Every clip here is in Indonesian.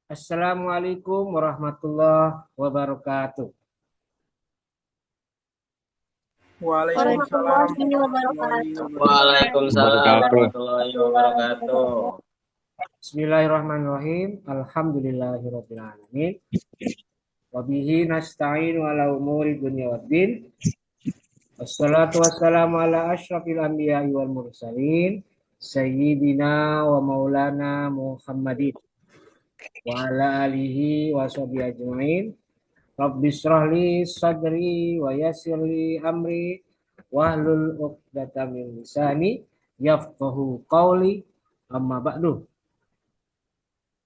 Assalamualaikum warahmatullahi wabarakatuh. Waalaikumsalam Warahmatullahi warahmatullahi wabarakatuh. wabarakatuh. Waalaikumsalam Wabarakatuh. warahmatullahi wabarakatuh. Bismillahirrahmanirrahim. Alhamdulillahirabbil alamin. Wa bihi nasta'inu ala umuri dunya waddin. Wassalatu wassalamu ala asyrafil anbiya'i wal mursalin sayyidina wa maulana Muhammadin wa ala alihi wa sahbihi ajmain. Rabbi shrah li sadri wa yassir li amri wahlul 'uqdatam min lisani yafqahu qawli amma ba'du.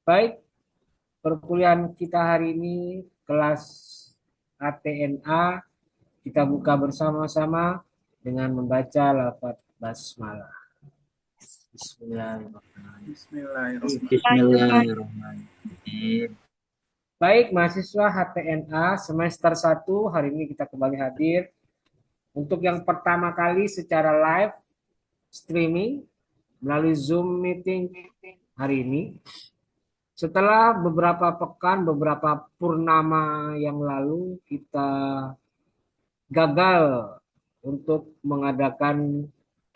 Baik, perkuliahan kita hari ini kelas ATNA kita buka bersama-sama dengan membaca lafaz basmalah. Bismillahirrahmanirrahim. Bismillahirrahmanirrahim. Bismillahirrahmanirrahim. Baik, mahasiswa HTNA semester 1 hari ini kita kembali hadir untuk yang pertama kali secara live streaming melalui Zoom meeting hari ini. Setelah beberapa pekan, beberapa purnama yang lalu kita gagal untuk mengadakan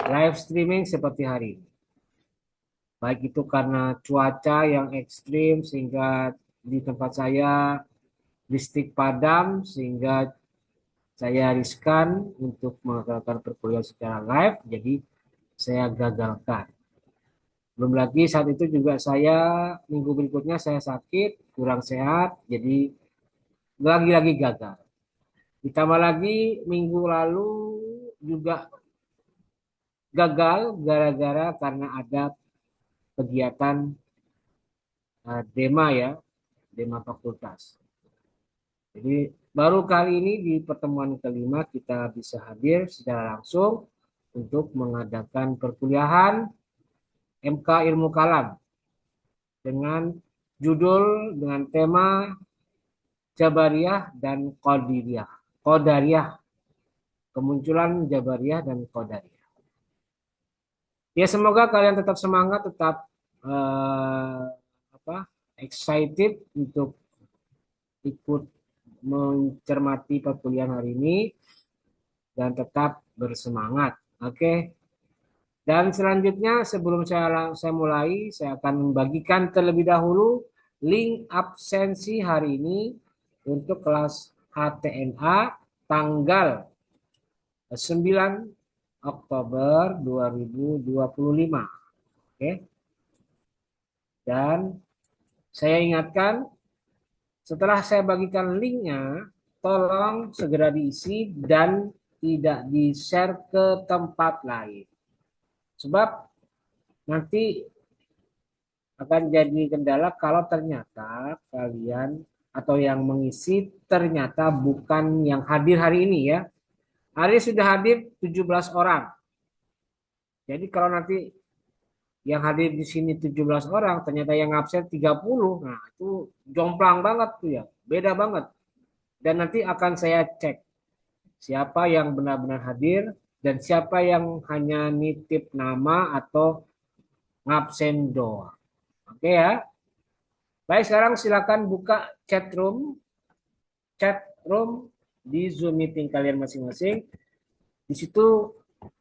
live streaming seperti hari ini. Baik itu karena cuaca yang ekstrim sehingga di tempat saya listrik padam sehingga saya riskan untuk mengadakan perkuliahan secara live, jadi saya gagalkan. Belum lagi saat itu juga saya minggu berikutnya saya sakit, kurang sehat, jadi lagi-lagi gagal. Ditambah lagi minggu lalu juga gagal gara-gara karena ada kegiatan dema ya, dema fakultas. Jadi baru kali ini di pertemuan kelima kita bisa hadir secara langsung untuk mengadakan perkuliahan MK Ilmu Kalam dengan judul dengan tema Jabariyah dan Qadariyah. Qadariyah, kemunculan Jabariyah dan Qadariyah. Ya semoga kalian tetap semangat, tetap eh, excited untuk ikut mencermati perkuliahan hari ini dan tetap bersemangat. Oke. Dan selanjutnya sebelum saya mulai, saya akan membagikan terlebih dahulu link absensi hari ini untuk kelas HTNA tanggal 9 Oktober 2025. Oke. Dan saya ingatkan setelah saya bagikan linknya, tolong segera diisi dan tidak di-share ke tempat lain. Sebab nanti akan jadi kendala kalau ternyata kalian atau yang mengisi ternyata bukan yang hadir hari ini ya. Hari ini sudah hadir 17 orang. Jadi kalau nanti yang hadir di sini 17 orang, ternyata yang absen 30, nah itu jomplang banget tuh ya, beda banget. Dan nanti akan saya cek siapa yang benar-benar hadir dan siapa yang hanya nitip nama atau ngabsen doang. Oke ya. Baik, sekarang silakan buka chat room di Zoom meeting kalian masing-masing. Di situ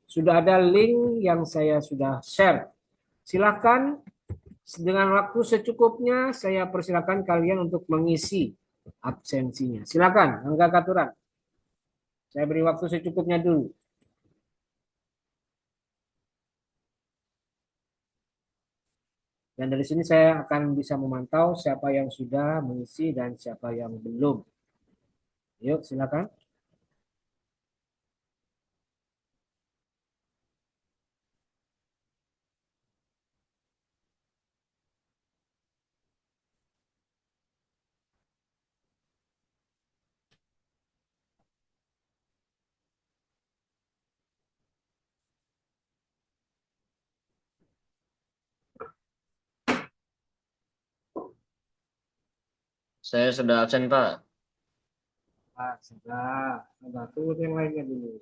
sudah ada link yang saya sudah share. Silakan dengan waktu secukupnya saya persilakan kalian untuk mengisi absensinya. Silakan, Angga Katuran. Saya beri waktu secukupnya dulu. Dan dari sini saya akan bisa memantau siapa yang sudah mengisi dan siapa yang belum. Yuk, silakan. Saya sudah absen, Pak. Ah, sudah. Sudah, tunggu yang lainnya dulu.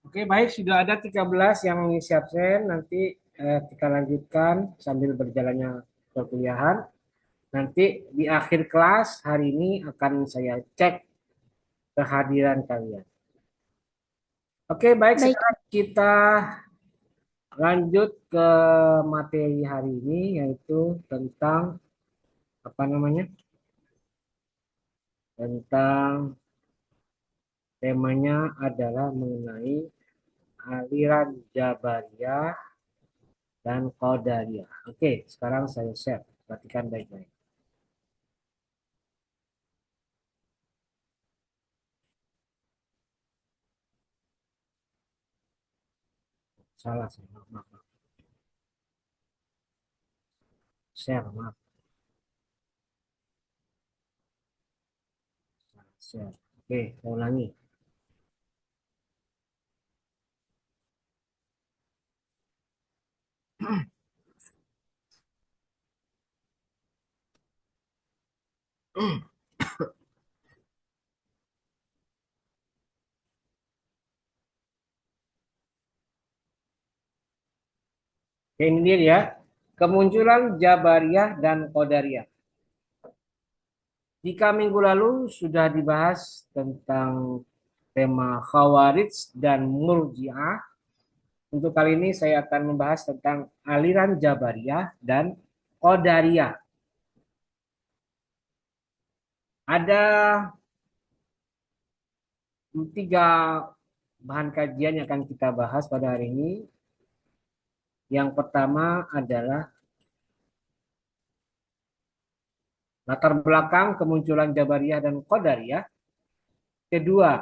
Oke, baik, sudah ada 13 yang mengisi absen. Nanti kita lanjutkan sambil berjalannya perkuliahan. Nanti di akhir kelas hari ini akan saya cek kehadiran kalian. Oke, baik, Baik, sekarang kita lanjut ke materi hari ini, yaitu tentang apa namanya? Tentang temanya adalah mengenai aliran Jabariyah dan Qadariyah. Oke, sekarang saya share. Perhatikan baik-baik. Salah saya, maaf, maaf, maaf. Share, maaf. Share. Oke, saya ulangi. Oke, ini dia ya. Kemunculan Jabariyah dan Qadariyah. Jika minggu lalu sudah dibahas tentang tema Khawarij dan Murji'ah, untuk kali ini saya akan membahas tentang aliran Jabariyah dan Qadariyah. Ada 3 bahan kajian yang akan kita bahas pada hari ini. Yang pertama adalah latar belakang kemunculan Jabariyah dan Qadariyah. Kedua,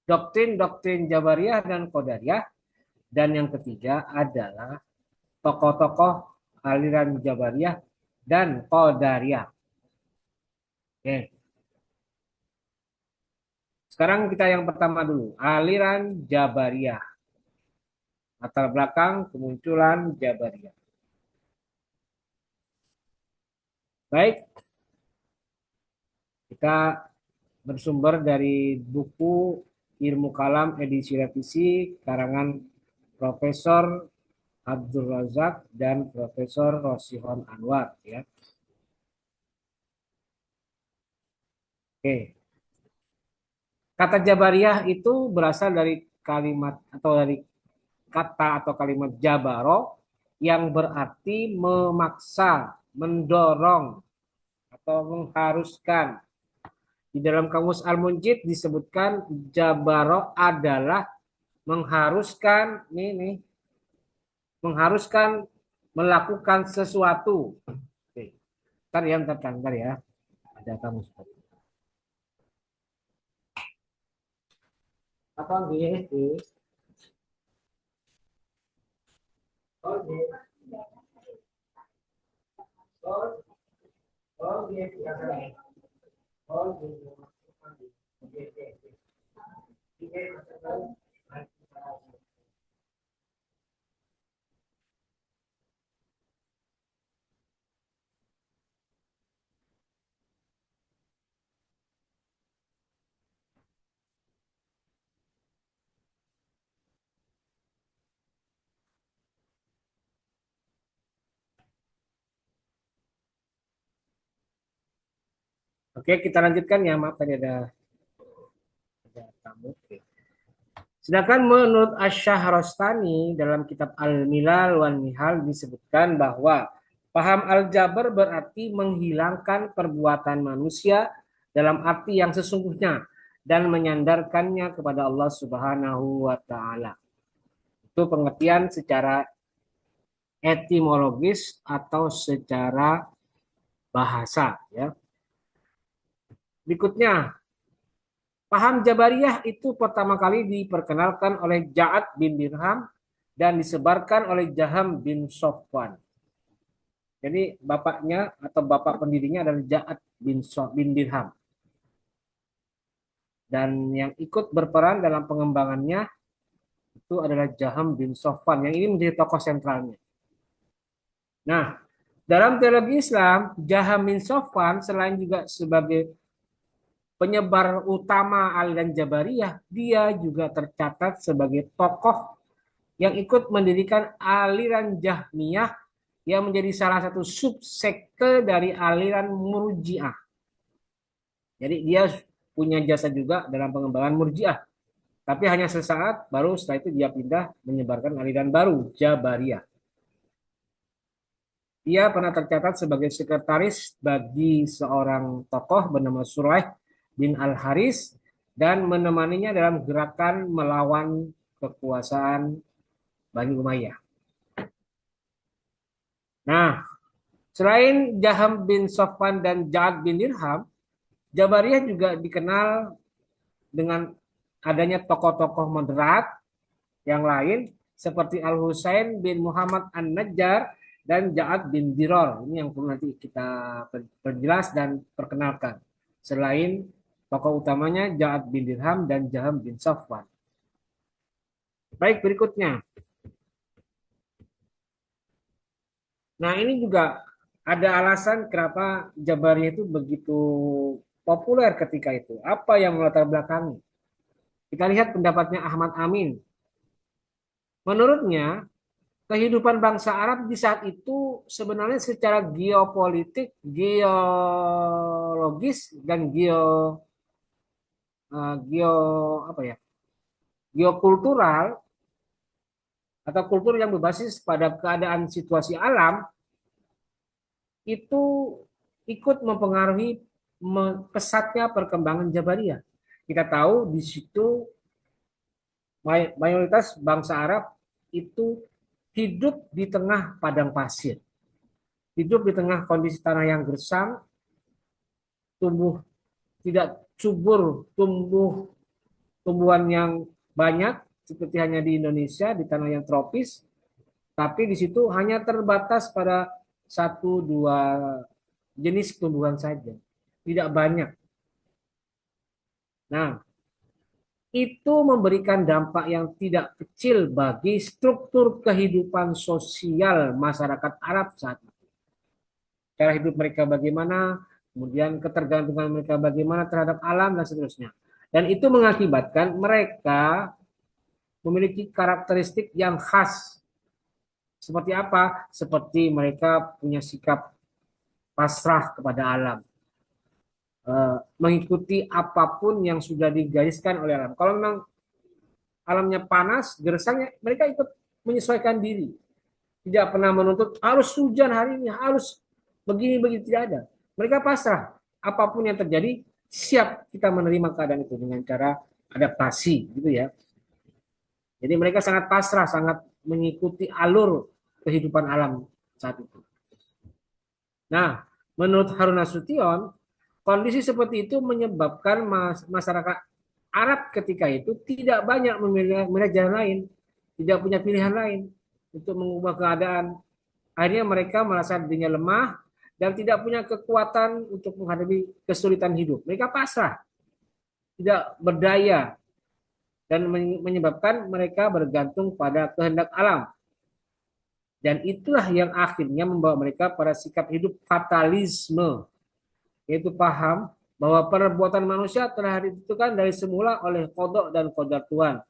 doktrin-doktrin Jabariyah dan Qadariyah. Dan yang ketiga adalah tokoh-tokoh aliran Jabariyah dan Qadariyah. Oke. Sekarang kita yang pertama dulu, aliran Jabariyah. Latar belakang kemunculan Jabariyah. Baik, kita bersumber dari buku Ilmu Kalam edisi revisi karangan Profesor Abdul Razak dan Profesor Rosihon Anwar ya. Oke. Kata Jabariyah itu berasal dari kalimat atau dari kata atau kalimat jabaro yang berarti memaksa, mendorong atau mengharuskan. Di dalam kamus Al-Munjid disebutkan jabaro adalah mengharuskan nih mengharuskan melakukan sesuatu. Oke. Ntar ya. Ada kamus. Apa gitu? Oke. Oke. Oke, kita lanjutkan ya. Maaf tadi ada tamu. Oke. Sedangkan menurut Asy-Syahrastani dalam kitab Al-Milal wan Nihal disebutkan bahwa paham Al-Jabar berarti menghilangkan perbuatan manusia dalam arti yang sesungguhnya dan menyandarkannya kepada Allah Subhanahu wa taala. Itu pengertian secara etimologis atau secara bahasa ya. Berikutnya, paham Jabariyah itu pertama kali diperkenalkan oleh Ja'ad bin Dirham dan disebarkan oleh Jaham bin Sofwan. Jadi bapaknya atau bapak pendirinya adalah Ja'ad bin Dirham. Dan yang ikut berperan dalam pengembangannya itu adalah Jaham bin Sofwan. Yang ini menjadi tokoh sentralnya. Nah, dalam teologi Islam, Jaham bin Sofwan selain juga sebagai penyebar utama aliran Jabariyah, dia juga tercatat sebagai tokoh yang ikut mendirikan aliran Jahmiyah yang menjadi salah satu subsekte dari aliran Murji'ah. Jadi dia punya jasa juga dalam pengembangan Murji'ah. Tapi hanya sesaat, baru setelah itu dia pindah menyebarkan aliran baru, Jabariyah. Ia pernah tercatat sebagai sekretaris bagi seorang tokoh bernama Suraih bin Al-Haris dan menemaninya dalam gerakan melawan kekuasaan Bani Umayyah. Nah, selain Jaham bin Sofwan dan Ja'ad bin Dirham, Jabariyah juga dikenal dengan adanya tokoh-tokoh moderat yang lain seperti Al-Husain bin Muhammad An-Najjar dan Ja'ad bin Diror. Ini yang perlu nanti kita perjelas dan perkenalkan. Selain tokoh utamanya Ja'ad bin Dirham dan Jaham bin Safwan. Baik, berikutnya. Nah, ini juga ada alasan kenapa Jabariyah itu begitu populer ketika itu. Apa yang melatar belakangi? Kita lihat pendapatnya Ahmad Amin. Menurutnya, kehidupan bangsa Arab di saat itu sebenarnya secara geopolitik, geologis dan geo apa ya? Geokultural atau kultur yang berbasis pada keadaan situasi alam itu ikut mempengaruhi pesatnya perkembangan Jabariyah. Kita tahu di situ mayoritas bangsa Arab itu hidup di tengah padang pasir, hidup di tengah kondisi tanah yang gersang, tumbuh tidak subur, tumbuhan yang banyak seperti hanya di Indonesia di tanah yang tropis, tapi di situ hanya terbatas pada satu dua jenis tumbuhan saja, tidak banyak. Nah, itu memberikan dampak yang tidak kecil bagi struktur kehidupan sosial masyarakat Arab saat itu. Cara hidup mereka bagaimana, kemudian ketergantungan mereka bagaimana terhadap alam dan seterusnya. Dan itu mengakibatkan mereka memiliki karakteristik yang khas. Seperti apa? Seperti mereka punya sikap pasrah kepada alam. Mengikuti apapun yang sudah digariskan oleh alam. Kalau memang alamnya panas, gersangnya, mereka ikut menyesuaikan diri. Tidak pernah menuntut harus hujan hari ini, harus begini-begini, tidak ada. Mereka pasrah. Apapun yang terjadi, siap kita menerima keadaan itu dengan cara adaptasi, gitu ya. Jadi mereka sangat pasrah, sangat mengikuti alur kehidupan alam saat itu. Nah, menurut Harun Nasution, kondisi seperti itu menyebabkan masyarakat Arab ketika itu tidak banyak memilih jalan lain, tidak punya pilihan lain untuk mengubah keadaan. Akhirnya mereka merasa dirinya lemah dan tidak punya kekuatan untuk menghadapi kesulitan hidup. Mereka pasrah, tidak berdaya, dan menyebabkan mereka bergantung pada kehendak alam. Dan itulah yang akhirnya membawa mereka pada sikap hidup fatalisme, yaitu paham bahwa perbuatan manusia telah ditentukan dari semula oleh kodok dan qadar Tuhan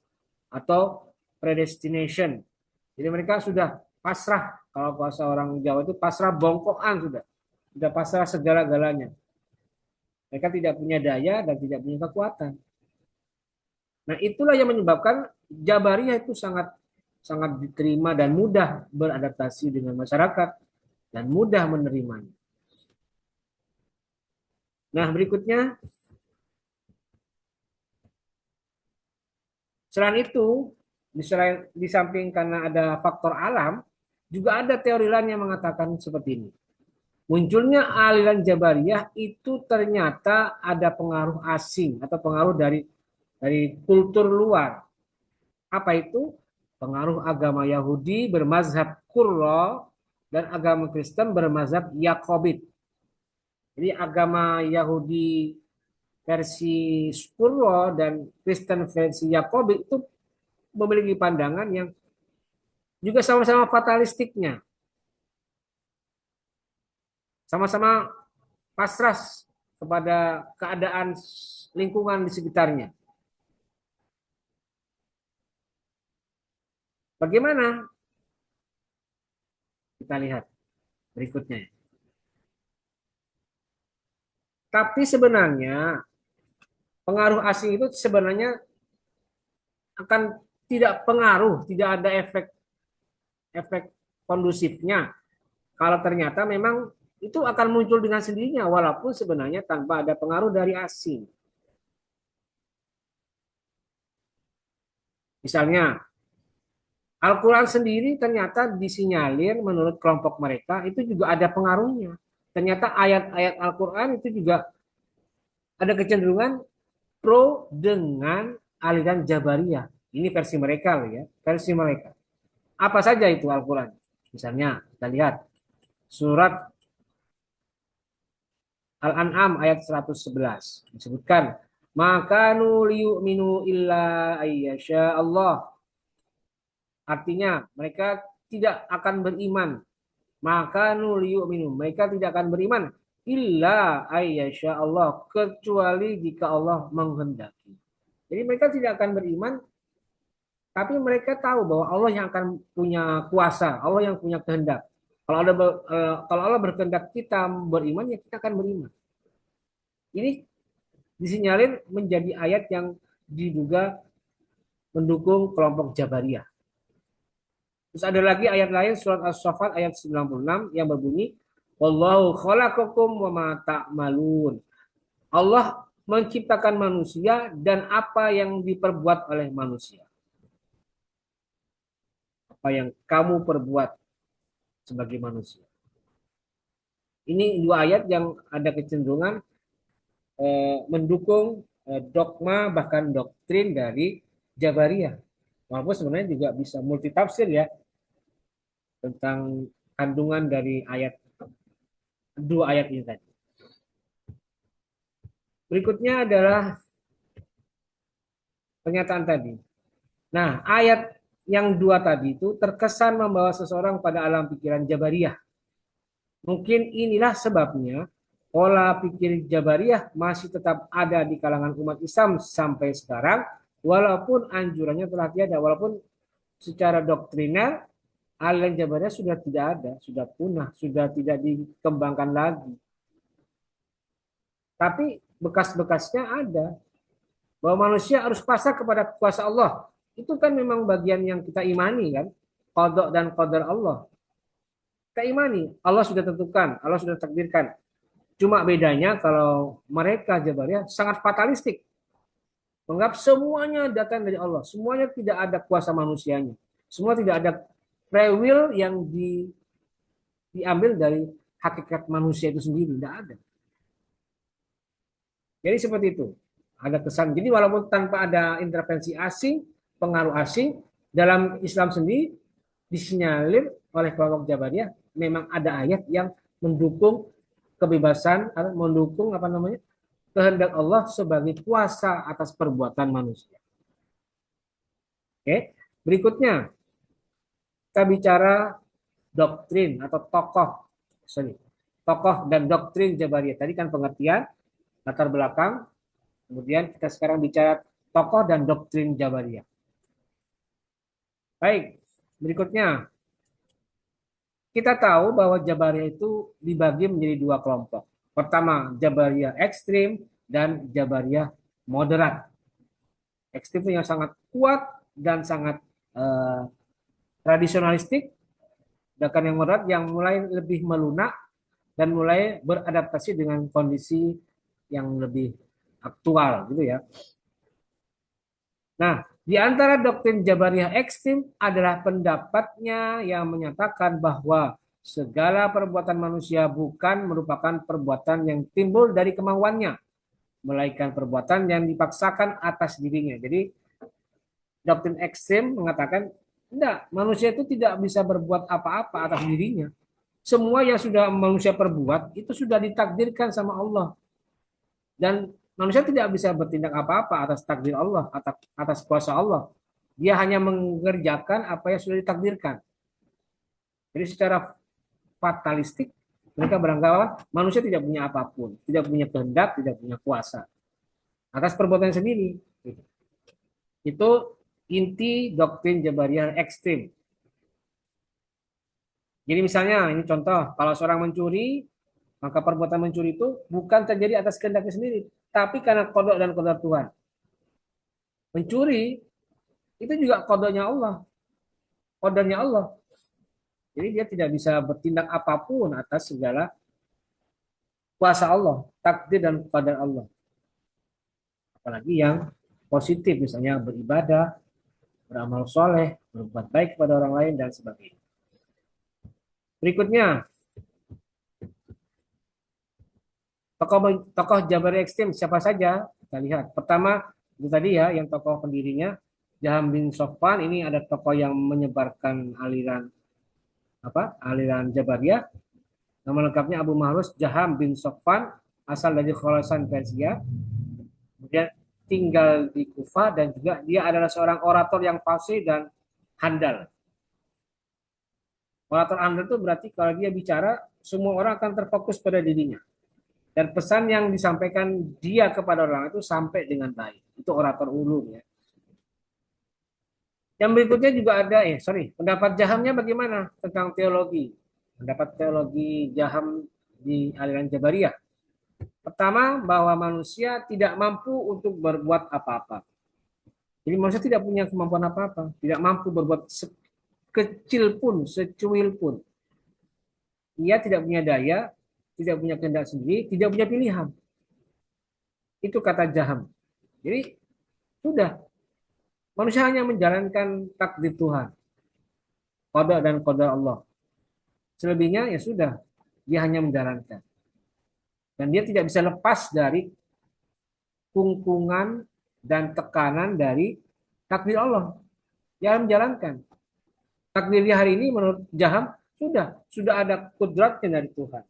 atau predestination. Jadi mereka sudah pasrah, kalau bahasa orang Jawa itu pasrah bongkokan sudah pasrah segala-galanya. Mereka tidak punya daya dan tidak punya kekuatan. Nah, itulah yang menyebabkan Jabariyah itu sangat sangat diterima dan mudah beradaptasi dengan masyarakat dan mudah menerimanya. Nah, berikutnya, selain itu, di samping karena ada faktor alam, juga ada teori lain yang mengatakan seperti ini. Munculnya aliran Jabariyah itu ternyata ada pengaruh asing atau pengaruh dari kultur luar. Apa itu? Pengaruh agama Yahudi bermazhab Qurra dan agama Kristen bermazhab Yakobit. Jadi agama Yahudi versi Qurra dan Kristen versi Yakobit itu memiliki pandangan yang juga sama-sama fatalistiknya. Sama-sama pasrah kepada keadaan lingkungan di sekitarnya. Bagaimana? Kita lihat berikutnya. Tapi sebenarnya pengaruh asing itu sebenarnya akan tidak pengaruh, tidak ada efek kondusifnya. Kalau ternyata memang itu akan muncul dengan sendirinya, walaupun sebenarnya tanpa ada pengaruh dari asing. Misalnya, Al-Quran sendiri ternyata disinyalir menurut kelompok mereka itu juga ada pengaruhnya. Ternyata ayat-ayat Al-Quran itu juga ada kecenderungan pro dengan aliran Jabariyah. Ini versi mereka loh ya, versi mereka. Apa saja itu Al-Quran? Misalnya, kita lihat surat Al-An'am ayat 111 disebutkan, maka liyu'minu illa ayyasha Allah. Artinya mereka tidak akan beriman. Maka liyu'minu, mereka tidak akan beriman illa ayyasha Allah, kecuali jika Allah menghendaki. Jadi mereka tidak akan beriman, tapi mereka tahu bahwa Allah yang akan punya kuasa, Allah yang punya kehendak. Kalau Allah berkehendak kita beriman, ya kita akan beriman. Ini disinyalir menjadi ayat yang diduga mendukung kelompok Jabariyah. Terus ada lagi ayat lain surat As-Saffat ayat 96 yang berbunyi, wallahu khalaqakum wa ma ta'malun. Allah menciptakan manusia dan apa yang diperbuat oleh manusia. Apa yang kamu perbuat sebagai manusia. Ini dua ayat yang ada kecenderungan mendukung dogma bahkan doktrin dari Jabariyah. Walaupun sebenarnya juga bisa multitafsir ya tentang kandungan dari dua ayat ini tadi. Berikutnya adalah pernyataan tadi. Nah, ayat yang dua tadi itu terkesan membawa seseorang pada alam pikiran Jabariyah. Mungkin inilah sebabnya pola pikir Jabariyah masih tetap ada di kalangan umat Islam sampai sekarang, walaupun anjurannya telah tiada, walaupun secara doktriner aliran Jabariyah sudah tidak ada, sudah punah, sudah tidak dikembangkan lagi. Tapi bekas-bekasnya ada. Bahwa manusia harus pasrah kepada kuasa Allah. Itu kan memang bagian yang kita imani kan. Qadha dan qadar Allah. Kita imani. Allah sudah tentukan. Allah sudah takdirkan. Cuma bedanya kalau mereka Jabariyah sangat fatalistik. Menganggap semuanya datang dari Allah. Semuanya tidak ada kuasa manusianya. Semua tidak ada free will yang diambil dari hakikat manusia itu sendiri. Tidak ada. Jadi seperti itu. Ada kesan. Jadi walaupun tanpa ada intervensi asing, pengaruh asing, dalam Islam sendiri disinyalir oleh kelompok Jabariyah memang ada ayat yang mendukung kebebasan, mendukung kehendak Allah sebagai kuasa atas perbuatan manusia. Oke, berikutnya kita bicara doktrin atau tokoh dan doktrin Jabariyah. Tadi kan pengertian, latar belakang. Kemudian kita sekarang bicara tokoh dan doktrin Jabariyah. Baik, berikutnya. Kita tahu bahwa Jabariyah itu dibagi menjadi dua kelompok. Pertama, Jabariyah ekstrim dan Jabariyah moderat. Ekstrim yang sangat kuat dan sangat tradisionalistik. Sedangkan yang moderat yang mulai lebih melunak dan mulai beradaptasi dengan kondisi yang lebih aktual gitu ya. Nah, di antara doktrin Jabariyah ekstrim adalah pendapatnya yang menyatakan bahwa segala perbuatan manusia bukan merupakan perbuatan yang timbul dari kemauannya, melainkan perbuatan yang dipaksakan atas dirinya. Jadi doktrin ekstrim mengatakan, tidak, manusia itu tidak bisa berbuat apa-apa atas dirinya. Semua yang sudah manusia perbuat itu sudah ditakdirkan sama Allah. Dan manusia tidak bisa bertindak apa-apa atas takdir Allah, atas kuasa Allah. Dia hanya mengerjakan apa yang sudah ditakdirkan. Jadi secara fatalistik, Mereka beranggapan manusia tidak punya apapun, tidak punya kehendak, tidak punya kuasa atas perbuatan sendiri. Itu inti doktrin Jabariyah ekstrim. Jadi misalnya ini contoh, kalau seorang mencuri, maka perbuatan mencuri itu bukan terjadi atas kehendaknya sendiri, tapi karena kodok dan kodar Tuhan. Mencuri itu juga kodoknya Allah, kodarnya Allah. Jadi dia tidak bisa bertindak apapun atas segala kuasa Allah, takdir dan qadar Allah. Apalagi yang positif, misalnya beribadah, beramal soleh, berbuat baik kepada orang lain, dan sebagainya. Berikutnya, tokoh Jabari ekstrim siapa saja? Kita lihat. Pertama, itu tadi ya, yang tokoh pendirinya, Jaham bin Sofwan. Ini ada tokoh yang menyebarkan aliran aliran Jabariyah. Nama lengkapnya Abu Mahrus Jaham bin Sofwan, asal dari Khorasan Persia. Kemudian tinggal di Kufah dan juga dia adalah seorang orator yang fasih dan handal. Orator handal itu berarti kalau dia bicara, semua orang akan terfokus pada dirinya. Dan pesan yang disampaikan dia kepada orang itu sampai dengan baik. Itu orator ulung ya. Yang berikutnya juga ada, pendapat Jahamnya bagaimana tentang teologi? Pendapat teologi Jaham di aliran Jabariyah. Pertama, bahwa manusia tidak mampu untuk berbuat apa-apa. Jadi manusia tidak punya kemampuan apa-apa, tidak mampu berbuat sekecil pun, secuil pun. Ia tidak punya daya, tidak punya kehendak sendiri, tidak punya pilihan. Itu kata Jaham. Jadi sudah, manusia hanya menjalankan takdir Tuhan, qada dan qadar Allah. Selebihnya ya sudah, dia hanya menjalankan. Dan dia tidak bisa lepas dari kungkungan dan tekanan dari takdir Allah. Dia harus menjalankan. Takdir dia hari ini menurut Jaham sudah ada kudratnya dari Tuhan.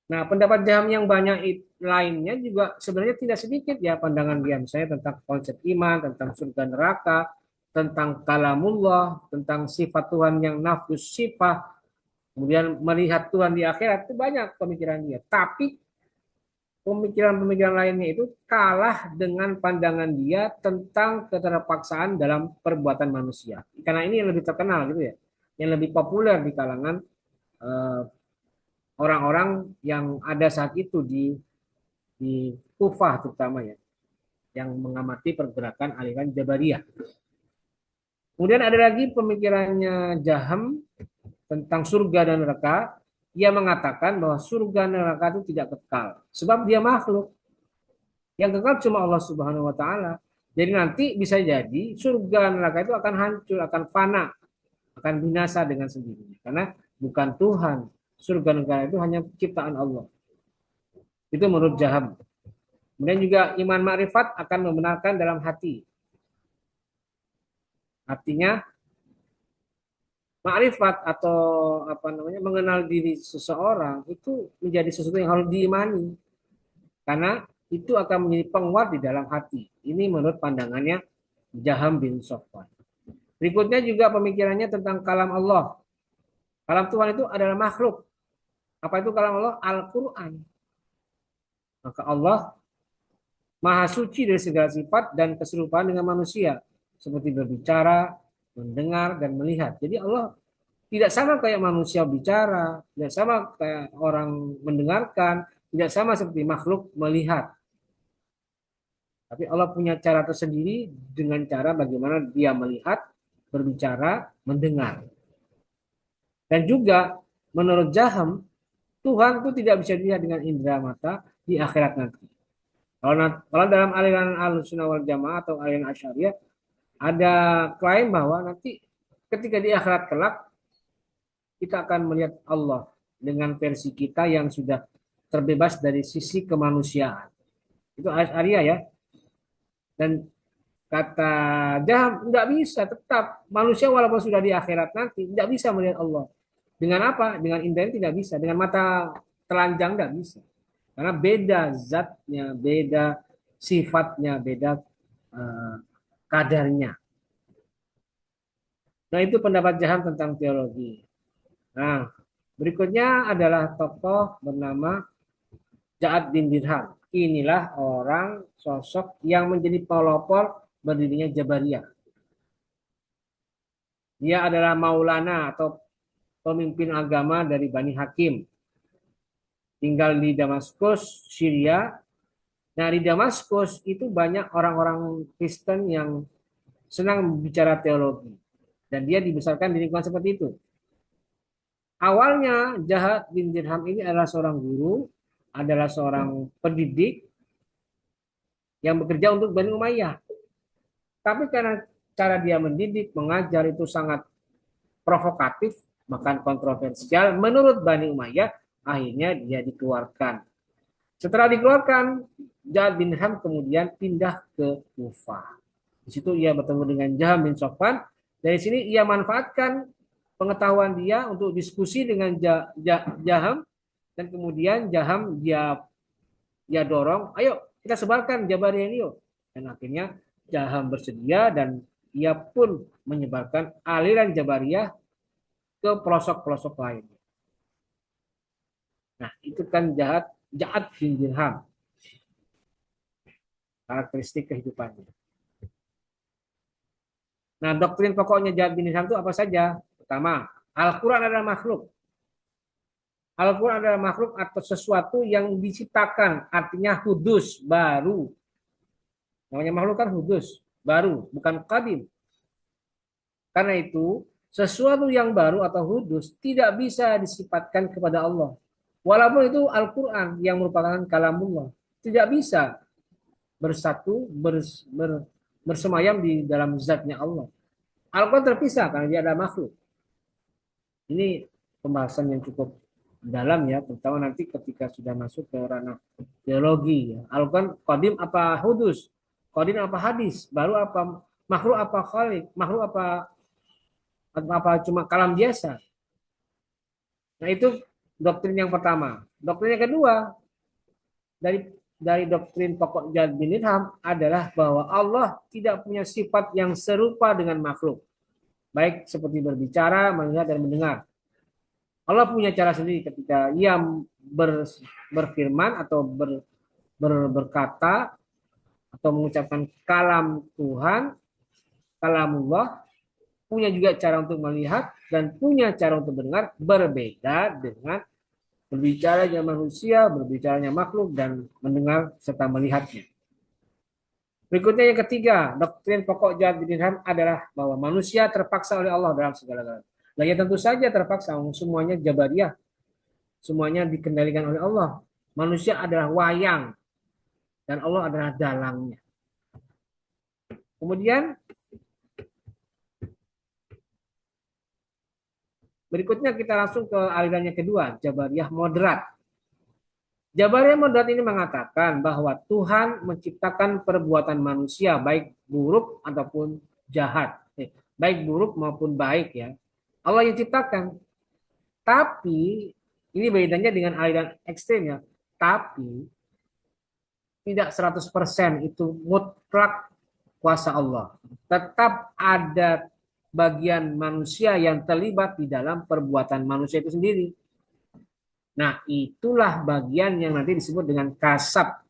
Nah, pendapat Jaham yang banyak lainnya juga sebenarnya tidak sedikit ya pandangan dia, misalnya tentang konsep iman, tentang surga neraka, tentang kalamullah, tentang sifat Tuhan yang nafsus sifat, kemudian melihat Tuhan di akhirat, itu banyak pemikiran dia. Tapi pemikiran-pemikiran lainnya itu kalah dengan pandangan dia tentang keterpaksaan dalam perbuatan manusia. Karena ini yang lebih terkenal gitu ya, yang lebih populer di kalangan eh, orang-orang yang ada saat itu di Kufah terutama ya, yang mengamati pergerakan aliran Jabariyah. Kemudian ada lagi pemikirannya Jaham tentang surga dan neraka. Ia mengatakan bahwa surga dan neraka itu tidak kekal, sebab dia makhluk. Yang kekal cuma Allah Subhanahu wa taala. Jadi nanti bisa jadi surga dan neraka itu akan hancur, akan fana, akan binasa dengan sendirinya. Karena bukan Tuhan. Surga dan neraka itu hanya ciptaan Allah. Itu menurut Jaham. Kemudian juga iman makrifat akan membenarkan dalam hati. Artinya makrifat atau mengenal diri seseorang itu menjadi sesuatu yang harus diimani. Karena itu akan menjadi penguat di dalam hati. Ini menurut pandangannya Jaham bin Sofwan. Berikutnya juga pemikirannya tentang kalam Allah. Kalam Tuhan itu adalah makhluk. Apa itu kalam Allah? Al-Quran. Maka Allah maha suci dari segala sifat dan keserupaan dengan manusia. Seperti berbicara, mendengar, dan melihat. Jadi Allah tidak sama kayak manusia bicara, tidak sama kayak orang mendengarkan, tidak sama seperti makhluk melihat. Tapi Allah punya cara tersendiri dengan cara bagaimana dia melihat, berbicara, mendengar. Dan juga menurut Jaham, Tuhan itu tidak bisa dilihat dengan indera mata di akhirat nanti. Kalau dalam aliran Ahlussunnah wal Jamaah atau aliran Asy'ariyah ada klaim bahwa nanti ketika di akhirat kelak kita akan melihat Allah dengan versi kita yang sudah terbebas dari sisi kemanusiaan. Itu Asy'ariyah ya. Dan kata Jaham nggak bisa, tetap manusia walaupun sudah di akhirat nanti tidak bisa melihat Allah. Dengan apa? Dengan indera tidak bisa, dengan mata telanjang tidak bisa. Karena beda zatnya, beda sifatnya, beda uh, kadarnya. Nah, itu pendapat Jaham tentang teologi. Nah, Berikutnya adalah tokoh bernama Ja'ad bin Dirham. Inilah orang sosok yang menjadi pelopor berdirinya Jabariyah. Dia adalah Maulana atau pemimpin agama dari Bani Hakim. Tinggal di Damaskus, Syria. Nah, di Damaskus itu banyak orang-orang Kristen yang senang bicara teologi. Dan dia dibesarkan di lingkungan seperti itu. Awalnya Ja'ad bin Dirham ini adalah seorang guru, adalah seorang pendidik yang bekerja untuk Bani Umayyah. Tapi karena cara dia mendidik, mengajar itu sangat provokatif, bahkan kontroversial, menurut Bani Umayyah, akhirnya dia dikeluarkan. Setelah dikeluarkan, Ja'ad bin Dirham kemudian pindah ke Kufah. Di situ ia bertemu dengan Jaham bin Sofwan. Dari sini ia manfaatkan pengetahuan dia untuk diskusi dengan Jaham, dan kemudian Jaham dia dorong, ayo kita sebarkan Jabariyah ini yuk. Dan akhirnya Jaham bersedia dan ia pun menyebarkan aliran Jabariyah ke pelosok-pelosok lainnya. Nah, itu kan Ja'ad bin Dirham. Karakteristik kehidupannya. Nah, doktrin pokoknya Ja'ad bin Dirham itu apa saja? Pertama, Al-Quran adalah makhluk. Al-Quran adalah makhluk atau sesuatu yang diciptakan, artinya hudus, baru. Namanya makhluk kan hudus, baru, bukan qadim. Karena itu, sesuatu yang baru atau hudus tidak bisa disifatkan kepada Allah. Walaupun itu Al-Quran yang merupakan kalamullah. Tidak bisa bersatu, bersemayam di dalam zatnya Allah. Al-Quran terpisah karena dia adalah makhluk. Ini pembahasan yang cukup dalam ya, terutama nanti ketika sudah masuk ke ranah teologi. Ya. Al-Quran qadim apa hudus? Qadim apa hadis? Baru apa makhluk apa khalik? Makhluk apa cuma kalam biasa? Nah, itu doktrin yang pertama. Doktrin yang kedua dari doktrin pokok Ja'ad bin Dirham adalah bahwa Allah tidak punya sifat yang serupa dengan makhluk. Baik seperti berbicara, melihat, dan mendengar. Allah punya cara sendiri ketika ia berfirman atau berkata atau mengucapkan kalam Tuhan, kalamullah, punya juga cara untuk melihat dan punya cara untuk mendengar, berbeda dengan berbicaranya manusia, berbicaranya makhluk, dan mendengar serta melihatnya. Berikutnya yang ketiga, doktrin pokok Ja'ad bin Dirham adalah bahwa manusia terpaksa oleh Allah dalam segala-galanya. Nah, ya tentu saja terpaksa, semuanya Jabariyah, semuanya dikendalikan oleh Allah. Manusia adalah wayang dan Allah adalah dalangnya. Kemudian berikutnya kita langsung ke alirannya kedua, Jabariyah moderat. Jabariyah moderat ini mengatakan bahwa Tuhan menciptakan perbuatan manusia baik buruk ataupun jahat, baik buruk maupun baik ya. Allah yang ciptakan. Tapi ini bedanya dengan aliran ekstrem ya. Tapi tidak 100% itu mutlak kuasa Allah. Tetap ada bagian manusia yang terlibat di dalam perbuatan manusia itu sendiri. Nah, itulah bagian yang nanti disebut dengan kasab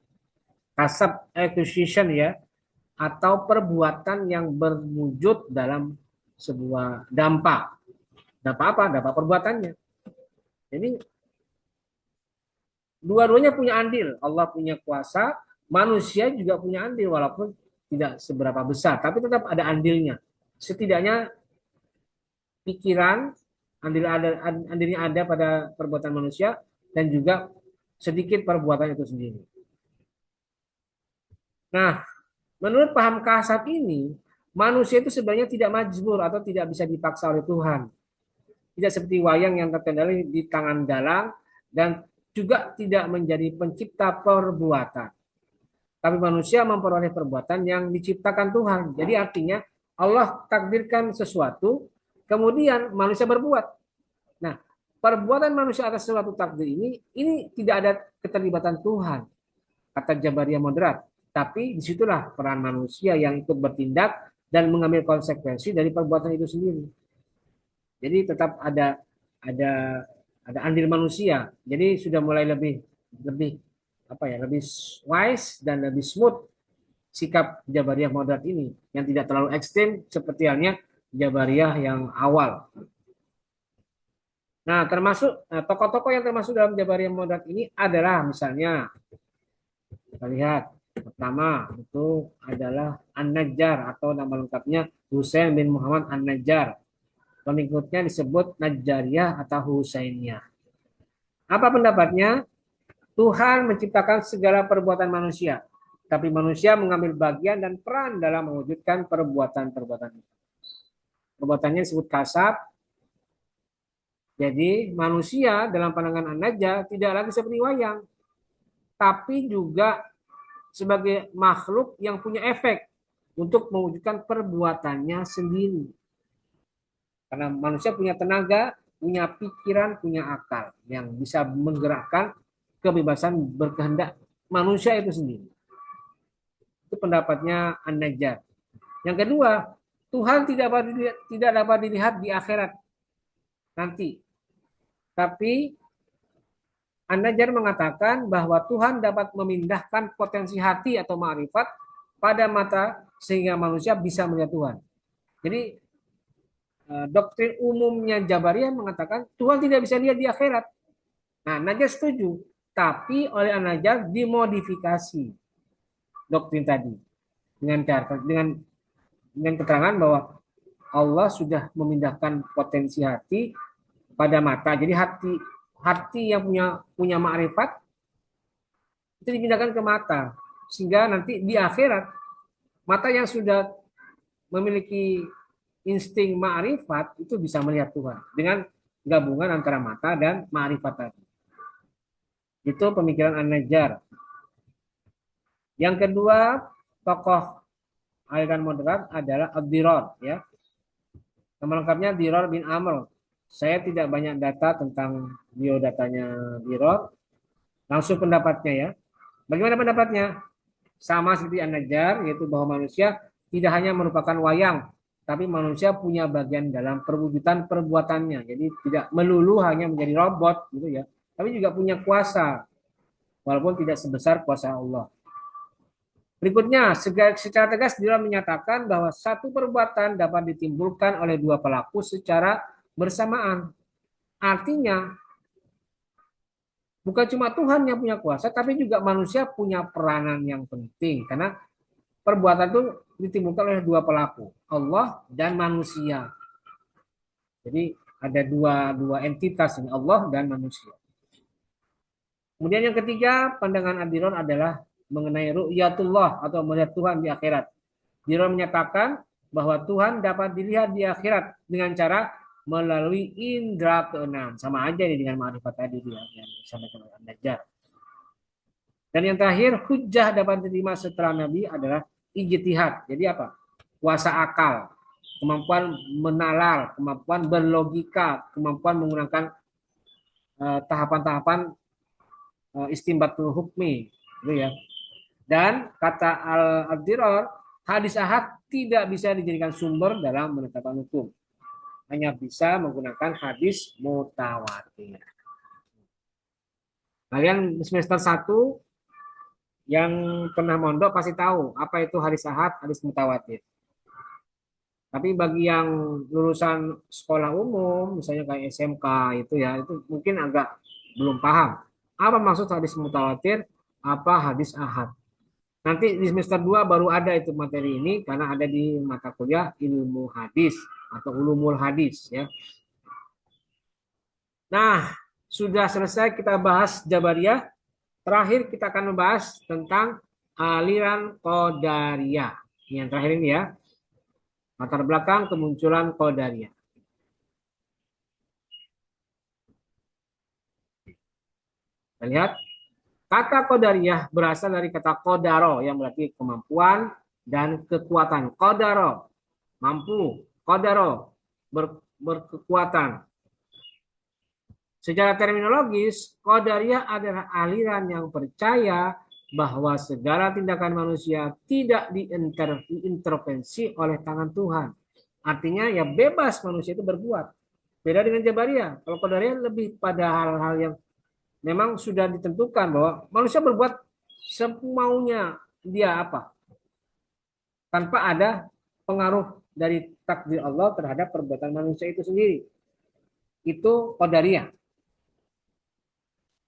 acquisition ya, atau perbuatan yang berwujud dalam sebuah dampak. Dampak apa? Dampak perbuatannya. Jadi dua-duanya punya andil. Allah punya kuasa, manusia juga punya andil walaupun tidak seberapa besar, tapi tetap ada andilnya. Setidaknya pikiran andilnya ada pada perbuatan manusia dan juga sedikit perbuatan itu sendiri. Nah, menurut paham kasab ini, manusia itu sebenarnya tidak majbur atau tidak bisa dipaksa oleh Tuhan. Tidak seperti wayang yang terkendali di tangan dalang dan juga tidak menjadi pencipta perbuatan. Tapi manusia memperoleh perbuatan yang diciptakan Tuhan. Jadi artinya Allah takdirkan sesuatu, kemudian manusia berbuat. Nah, perbuatan manusia atas suatu takdir ini tidak ada keterlibatan Tuhan, kata Jabariyah moderat. Tapi disitulah peran manusia yang ikut bertindak dan mengambil konsekuensi dari perbuatan itu sendiri. Jadi tetap ada ada andil manusia. Jadi sudah mulai lebih lebih lebih wise dan lebih smooth sikap Jabariyah moderat ini yang tidak terlalu ekstrim seperti halnya Jabariyah yang awal. Nah, termasuk tokoh-tokoh yang termasuk dalam Jabariyah moderat ini adalah misalnya kita lihat pertama itu adalah An-Najjar atau nama lengkapnya Husain bin Muhammad An-Najjar. Pengikutnya disebut Najjariyah atau Husainiyah. Apa pendapatnya? Tuhan menciptakan segala perbuatan manusia, tapi manusia mengambil bagian dan peran dalam mewujudkan perbuatan-perbuatan itu. Perbuatannya disebut kasab. Jadi manusia dalam pandangan An-Najjar tidak lagi seperti wayang, tapi juga sebagai makhluk yang punya efek untuk mewujudkan perbuatannya sendiri. Karena manusia punya tenaga, punya pikiran, punya akal yang bisa menggerakkan kebebasan berkehendak manusia itu sendiri. Itu pendapatnya An-Najjar. Yang kedua, Tuhan tidak dapat dilihat di akhirat nanti. Tapi An-Najjar mengatakan bahwa Tuhan dapat memindahkan potensi hati atau ma'rifat pada mata sehingga manusia bisa melihat Tuhan. Jadi doktrin umumnya Jabariyah mengatakan Tuhan tidak bisa lihat di akhirat. Nah, Najjar setuju, tapi oleh An-Najjar dimodifikasi doktrin tadi dengan keterangan bahwa Allah sudah memindahkan potensi hati pada mata. Jadi hati yang punya ma'rifat itu dipindahkan ke mata sehingga nanti di akhirat mata yang sudah memiliki insting ma'rifat itu bisa melihat Tuhan dengan gabungan antara mata dan ma'rifat tadi. Itu pemikiran An-Najjar. Yang kedua, tokoh aliran moderat adalah Ad-Dirar, ya. Nama lengkapnya Dirar bin Amr. Saya tidak banyak data tentang biodatanya Dirar. Langsung pendapatnya, ya. Bagaimana pendapatnya? Sama seperti An-Najjar, yaitu bahwa manusia tidak hanya merupakan wayang, tapi manusia punya bagian dalam perwujudan perbuatannya. Jadi tidak melulu hanya menjadi robot, gitu ya. Tapi juga punya kuasa, walaupun tidak sebesar kuasa Allah. Berikutnya, secara tegas Dirar menyatakan bahwa satu perbuatan dapat ditimbulkan oleh dua pelaku secara bersamaan. Artinya, bukan cuma Tuhan yang punya kuasa, tapi juga manusia punya peranan yang penting. Karena perbuatan itu ditimbulkan oleh dua pelaku, Allah dan manusia. Jadi ada dua entitas, Allah dan manusia. Kemudian yang ketiga, pandangan Ad-Dirar adalah mengenai ru'yatullah atau melihat Tuhan di akhirat. Dirar menyatakan bahwa Tuhan dapat dilihat di akhirat dengan cara melalui indera keenam. Sama aja nih dengan ma'rifat tadi yang disampaikan oleh An-Najjar. Dan yang terakhir, hujjah dapat diterima setelah Nabi adalah ijtihad. Jadi apa? Kuasa akal, kemampuan menalar, kemampuan berlogika, kemampuan menggunakan tahapan-tahapan istinbatul hukmi, gitu ya. Dan kata Al-Dirar, hadis ahad tidak bisa dijadikan sumber dalam menetapkan hukum. Hanya bisa menggunakan hadis mutawatir. Kalian semester 1 yang pernah mondok pasti tahu apa itu hadis ahad, hadis mutawatir. Tapi bagi yang lulusan sekolah umum, misalnya kayak SMK itu ya, itu mungkin agak belum paham. Apa maksud hadis mutawatir? Apa hadis ahad? Nanti di semester 2 baru ada itu materi ini karena ada di mata kuliah ilmu hadis atau ulumul hadis, ya. Nah, sudah selesai kita bahas Jabariyah. Terakhir kita akan membahas tentang aliran Qadariyah. Yang terakhir ini ya. Latar belakang kemunculan Qadariyah. Kita lihat, kata Qadariyah berasal dari kata Qadaro yang berarti kemampuan dan kekuatan. Qadaro, mampu. Qadaro, berkekuatan. Secara terminologis, Qadariyah adalah aliran yang percaya bahwa segala tindakan manusia tidak diintervensi oleh tangan Tuhan. Artinya ya bebas manusia itu berbuat. Beda dengan Jabariyah. Kalau Qadariyah lebih pada hal-hal yang memang sudah ditentukan bahwa manusia berbuat semaunya dia apa, tanpa ada pengaruh dari takdir Allah terhadap perbuatan manusia itu sendiri. Itu Qadariyah.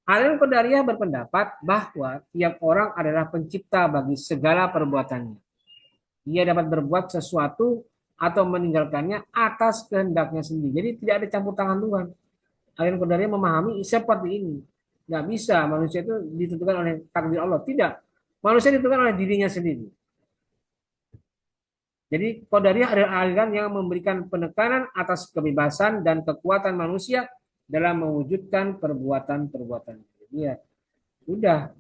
Aliran Qadariyah berpendapat bahwa tiap orang adalah pencipta bagi segala perbuatannya. Ia dapat berbuat sesuatu atau meninggalkannya atas kehendaknya sendiri. Jadi tidak ada campur tangan Tuhan. Aliran Qadariyah memahami seperti ini. Nggak bisa manusia itu ditentukan oleh takdir Allah. Tidak. Manusia ditentukan oleh dirinya sendiri. Jadi Qadariyah adalah aliran yang memberikan penekanan atas kebebasan dan kekuatan manusia dalam mewujudkan perbuatan-perbuatan. Dia sudah,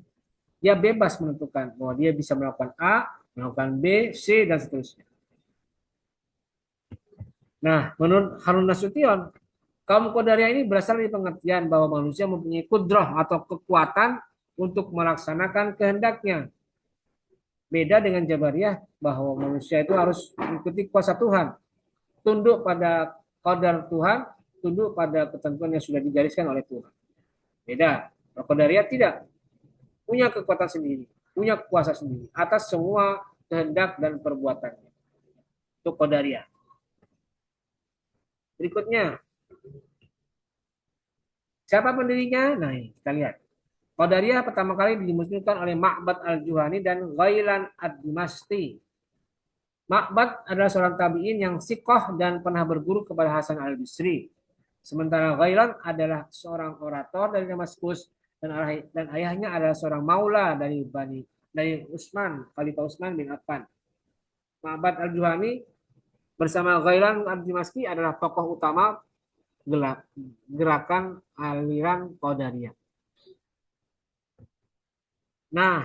dia bebas menentukan bahwa dia bisa melakukan A, melakukan B, C, dan seterusnya. Nah, menurut Harun Nasution, kaum Qadariyah ini berasal dari pengertian bahwa manusia mempunyai kudrah atau kekuatan untuk melaksanakan kehendaknya. Beda dengan Jabariyah bahwa manusia itu harus mengikuti kuasa Tuhan, tunduk pada qadar Tuhan, tunduk pada ketentuan yang sudah digariskan oleh Tuhan. Beda. Qadariyah tidak, punya kekuatan sendiri, punya kuasa sendiri atas semua kehendak dan perbuatannya. Itu Qadariyah. Berikutnya, siapa pendirinya? Nah, kita lihat. Qadariyah pertama kali dimusnahkan oleh Ma'bad al-Juhani dan Ghailan ad-Dimashqi. Ma'bad adalah seorang tabi'in yang sikoh dan pernah berguru kepada Hasan al-Bisri. Sementara Ghailan adalah seorang orator dari Damaskus dan ayahnya adalah seorang maula dari Utsman, Khalifah Utsman bin Affan. Ma'bad al-Juhani bersama Ghailan ad-Dimashqi adalah tokoh utama gerakan aliran Qadariyah. Nah,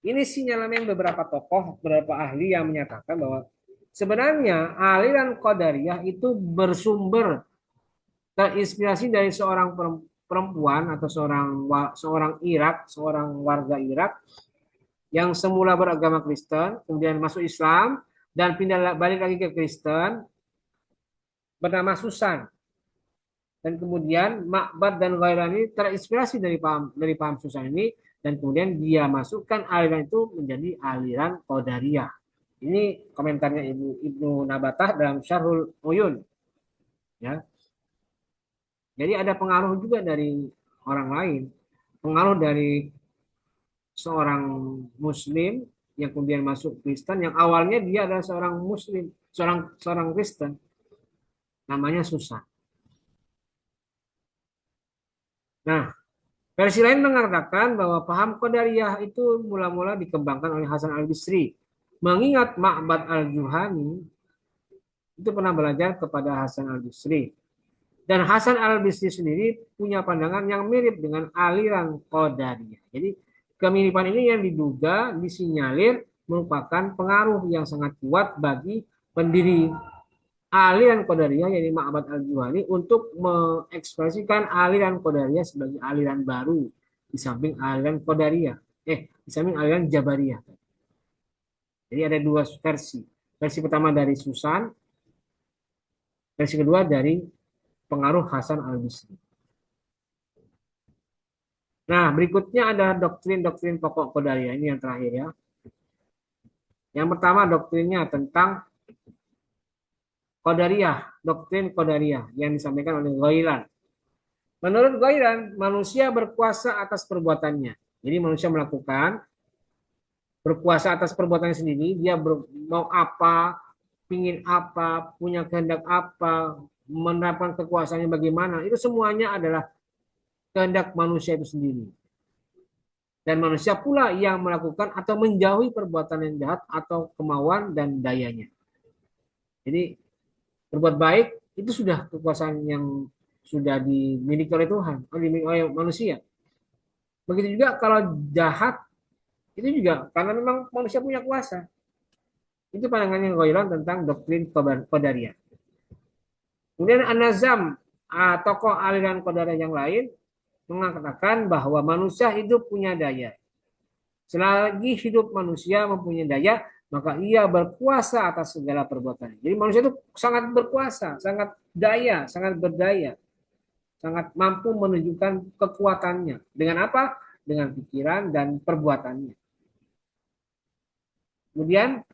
ini sinyalemen beberapa tokoh, beberapa ahli yang menyatakan bahwa sebenarnya aliran Qadariyah itu bersumber terinspirasi dari seorang perempuan atau seorang Irak, seorang warga Irak yang semula beragama Kristen, kemudian masuk Islam dan pindah balik lagi ke Kristen, bernama Susan. Dan kemudian Ma'bad dan Ghairani terinspirasi dari paham Susan ini, dan kemudian dia masukkan aliran itu menjadi aliran Qadariyah. Ini komentarnya Ibnu Nabatah dalam Syarhul Uyun. Ya. Jadi ada pengaruh juga dari orang lain, pengaruh dari seorang Muslim yang kemudian masuk Kristen, yang awalnya dia adalah seorang Muslim, seorang Kristen, namanya Susan. Nah, versi lain mengatakan bahwa paham Qadariyah itu mula-mula dikembangkan oleh Hasan al-Bisri. Mengingat Ma'bad al-Juhani itu pernah belajar kepada Hasan al-Bisri. Dan Hasan al-Bisri sendiri punya pandangan yang mirip dengan aliran Qadariyah. Jadi kemiripan ini yang diduga, disinyalir merupakan pengaruh yang sangat kuat bagi pendiri aliran Qadariyah, yaitu Ma'bad al-Juhani, untuk mengekspresikan aliran Qadariyah sebagai aliran baru di samping aliran Qadariyah, di samping aliran Jabariyah. Jadi ada dua versi. Versi pertama dari Susan, versi kedua dari pengaruh Hasan al-Bisri. Nah, berikutnya ada doktrin-doktrin pokok Qadariyah, ini yang terakhir ya. Yang pertama doktrinnya tentang Qadariyah, doktrin Qadariyah yang disampaikan oleh Ghailan. Menurut Ghailan, manusia berkuasa atas perbuatannya. Jadi manusia berkuasa atas perbuatannya sendiri. Dia mau apa, pingin apa, punya kehendak apa, menerapkan kekuasaannya bagaimana. Itu semuanya adalah kehendak manusia itu sendiri. Dan manusia pula yang melakukan atau menjauhi perbuatan yang jahat atau kemauan dan dayanya. Jadi berbuat baik itu sudah kekuasaan yang sudah dimiliki oleh Tuhan, dimiliki oleh manusia. Begitu juga kalau jahat, itu juga karena memang manusia punya kuasa. Itu pandangannya Ghailan tentang doktrin Qadariyah. Kemudian An-Nazam, tokoh aliran Qadariyah yang lain, mengatakan bahwa manusia hidup punya daya. Selagi hidup manusia mempunyai daya, maka ia berkuasa atas segala perbuatannya. Jadi manusia itu sangat berkuasa, sangat daya, sangat berdaya, sangat mampu menunjukkan kekuatannya. Dengan apa? Dengan pikiran dan perbuatannya. Kemudian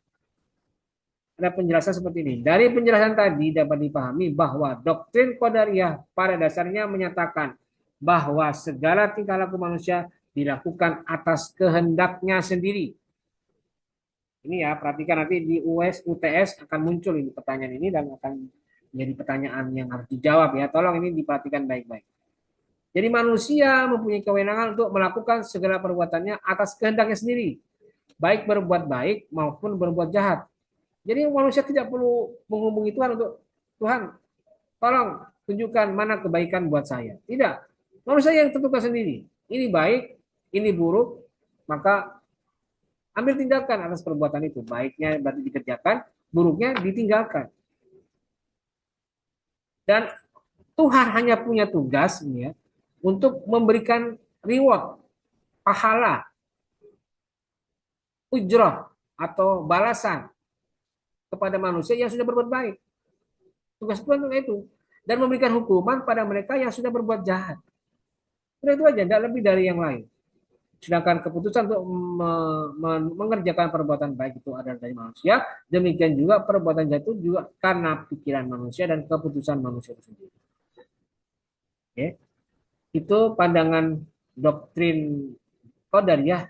ada penjelasan seperti ini. Dari penjelasan tadi dapat dipahami bahwa doktrin Qadariyah pada dasarnya menyatakan bahwa segala tingkah laku manusia dilakukan atas kehendaknya sendiri. Ini ya, perhatikan nanti di UTS akan muncul ini pertanyaan ini dan akan menjadi pertanyaan yang harus dijawab ya. Tolong ini diperhatikan baik-baik. Jadi manusia mempunyai kewenangan untuk melakukan segala perbuatannya atas kehendaknya sendiri, baik berbuat baik maupun berbuat jahat. Jadi manusia tidak perlu menghubungi Tuhan untuk Tuhan, tolong tunjukkan mana kebaikan buat saya. Tidak. Manusia yang tentukan sendiri. Ini baik, ini buruk, maka ambil tindakan atas perbuatan itu. Baiknya berarti dikerjakan, buruknya ditinggalkan. Dan Tuhan hanya punya tugas ya, untuk memberikan reward, pahala, ujrah atau balasan kepada manusia yang sudah berbuat baik. Tugas Tuhan itu. Dan memberikan hukuman pada mereka yang sudah berbuat jahat. Sudah itu aja, tidak lebih dari yang lain. Sedangkan keputusan untuk mengerjakan perbuatan baik itu adalah dari manusia. Demikian juga perbuatan jahat itu juga karena pikiran manusia dan keputusan manusia itu sendiri. Oke. Itu pandangan doktrin Qadariyah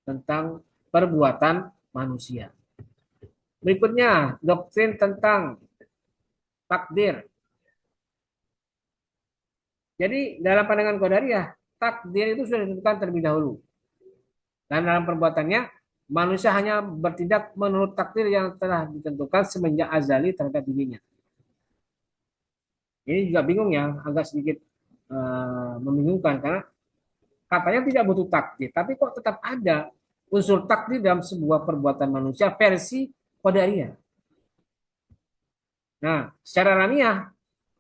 tentang perbuatan manusia. Berikutnya, doktrin tentang takdir. Jadi dalam pandangan Qadariyah, takdir itu sudah ditentukan terlebih dahulu. Dan dalam perbuatannya, manusia hanya bertindak menurut takdir yang telah ditentukan semenjak azali terhadap dirinya. Ini juga bingung ya, agak sedikit membingungkan karena katanya tidak butuh takdir, tapi kok tetap ada unsur takdir dalam sebuah perbuatan manusia versi Qadariyah. Nah, secara alamiah,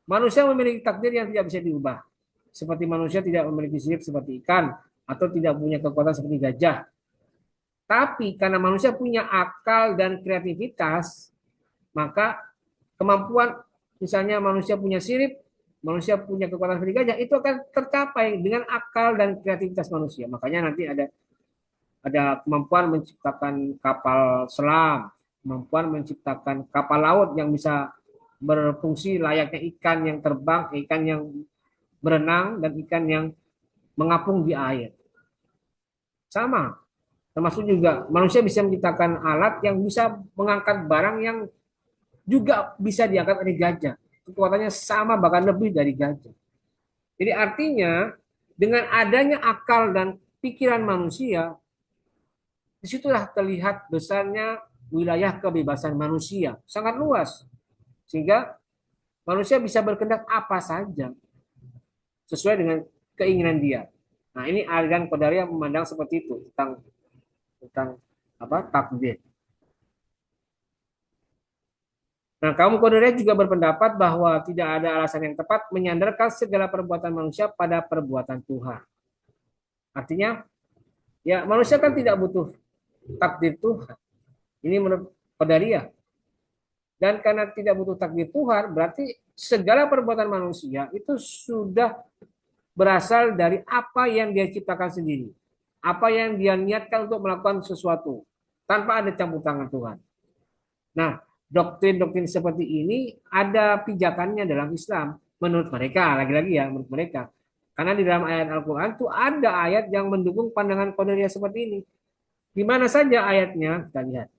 manusia memiliki takdir yang tidak bisa diubah. Seperti manusia tidak memiliki sirip seperti ikan, atau tidak punya kekuatan seperti gajah. Tapi karena manusia punya akal dan kreativitas, maka kemampuan, misalnya manusia punya sirip, manusia punya kekuatan seperti gajah, itu akan tercapai dengan akal dan kreativitas manusia. Makanya nanti ada kemampuan menciptakan kapal selam, kemampuan menciptakan kapal laut yang bisa berfungsi layaknya ikan yang terbang, ikan yang berenang, dan ikan yang mengapung di air. Sama, termasuk juga manusia bisa menciptakan alat yang bisa mengangkat barang yang juga bisa diangkat oleh gajah. Kekuatannya sama, bahkan lebih dari gajah. Jadi artinya, dengan adanya akal dan pikiran manusia, disitulah terlihat besarnya wilayah kebebasan manusia, sangat luas. Sehingga manusia bisa berkehendak apa saja sesuai dengan keinginan dia. Nah, ini aliran Qadariyah memandang seperti itu tentang takdir. Nah, kaum Qadariyah juga berpendapat bahwa tidak ada alasan yang tepat menyandarkan segala perbuatan manusia pada perbuatan Tuhan. Artinya, ya manusia kan tidak butuh takdir Tuhan. Ini menurut Qadariyah. Dan karena tidak butuh takdir Tuhan, berarti segala perbuatan manusia itu sudah berasal dari apa yang dia ciptakan sendiri. Apa yang dia niatkan untuk melakukan sesuatu. Tanpa ada campur tangan Tuhan. Nah, doktrin-doktrin seperti ini ada pijakannya dalam Islam. Menurut mereka, lagi-lagi ya, menurut mereka. Karena di dalam ayat Al-Quran itu ada ayat yang mendukung pandangan Qadariyah seperti ini. Di mana saja ayatnya, kita lihat.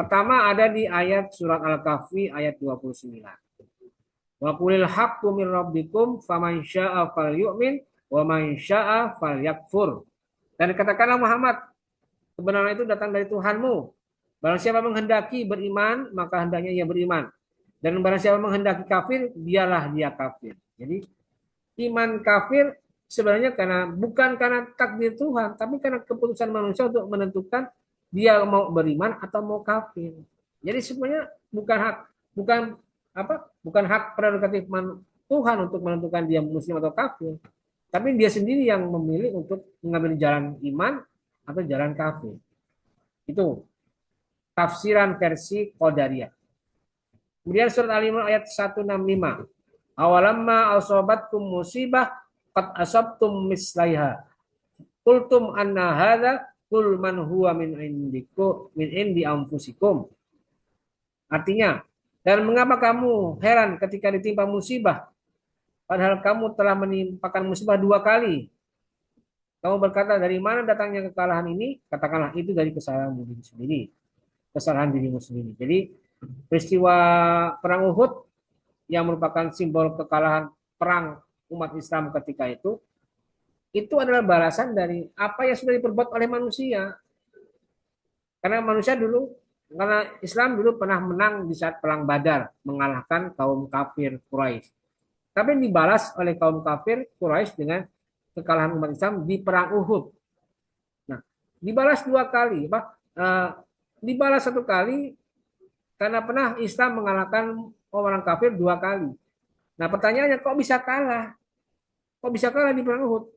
Pertama ada di ayat surat Al-Kahfi ayat 29. Wa qulil haqqu min rabbikum faman syaa'a falyu'min wa man syaa'a falyakfur. Dan katakanlah Muhammad, kebenaran itu datang dari Tuhanmu. Barang siapa menghendaki beriman, maka hendaknya ia beriman. Dan barang siapa menghendaki kafir, biarlah dia kafir. Jadi iman kafir sebenarnya bukan karena takdir Tuhan, tapi karena keputusan manusia untuk menentukan dia mau beriman atau mau kafir. Jadi sebenarnya bukan hak prerogatif Tuhan untuk menentukan dia muslim atau kafir, tapi dia sendiri yang memilih untuk mengambil jalan iman atau jalan kafir. Itu tafsiran versi Qadariyah. Kemudian surat Al-Imran ayat 165. Awalamma asobatkum musibah qad asabtum mislaiha. Qultum anna hadza qul man huwa min indiku min indi anfusikum. Artinya, dan mengapa kamu heran ketika ditimpa musibah padahal kamu telah menimpakan musibah dua kali. Kamu berkata, dari mana datangnya kekalahan ini? Katakanlah itu dari kesalahan dirimu sendiri. Kesalahan dirimu sendiri. Jadi peristiwa perang Uhud yang merupakan simbol kekalahan perang umat Islam ketika itu adalah balasan dari apa yang sudah diperbuat oleh manusia. Karena Islam dulu pernah menang di saat perang Badar, mengalahkan kaum kafir Quraisy. Tapi dibalas oleh kaum kafir Quraisy dengan kekalahan umat Islam di perang Uhud. Nah, dibalas dua kali, dibalas satu kali karena pernah Islam mengalahkan orang kafir dua kali. Nah, pertanyaannya kok bisa kalah? Kok bisa kalah di perang Uhud?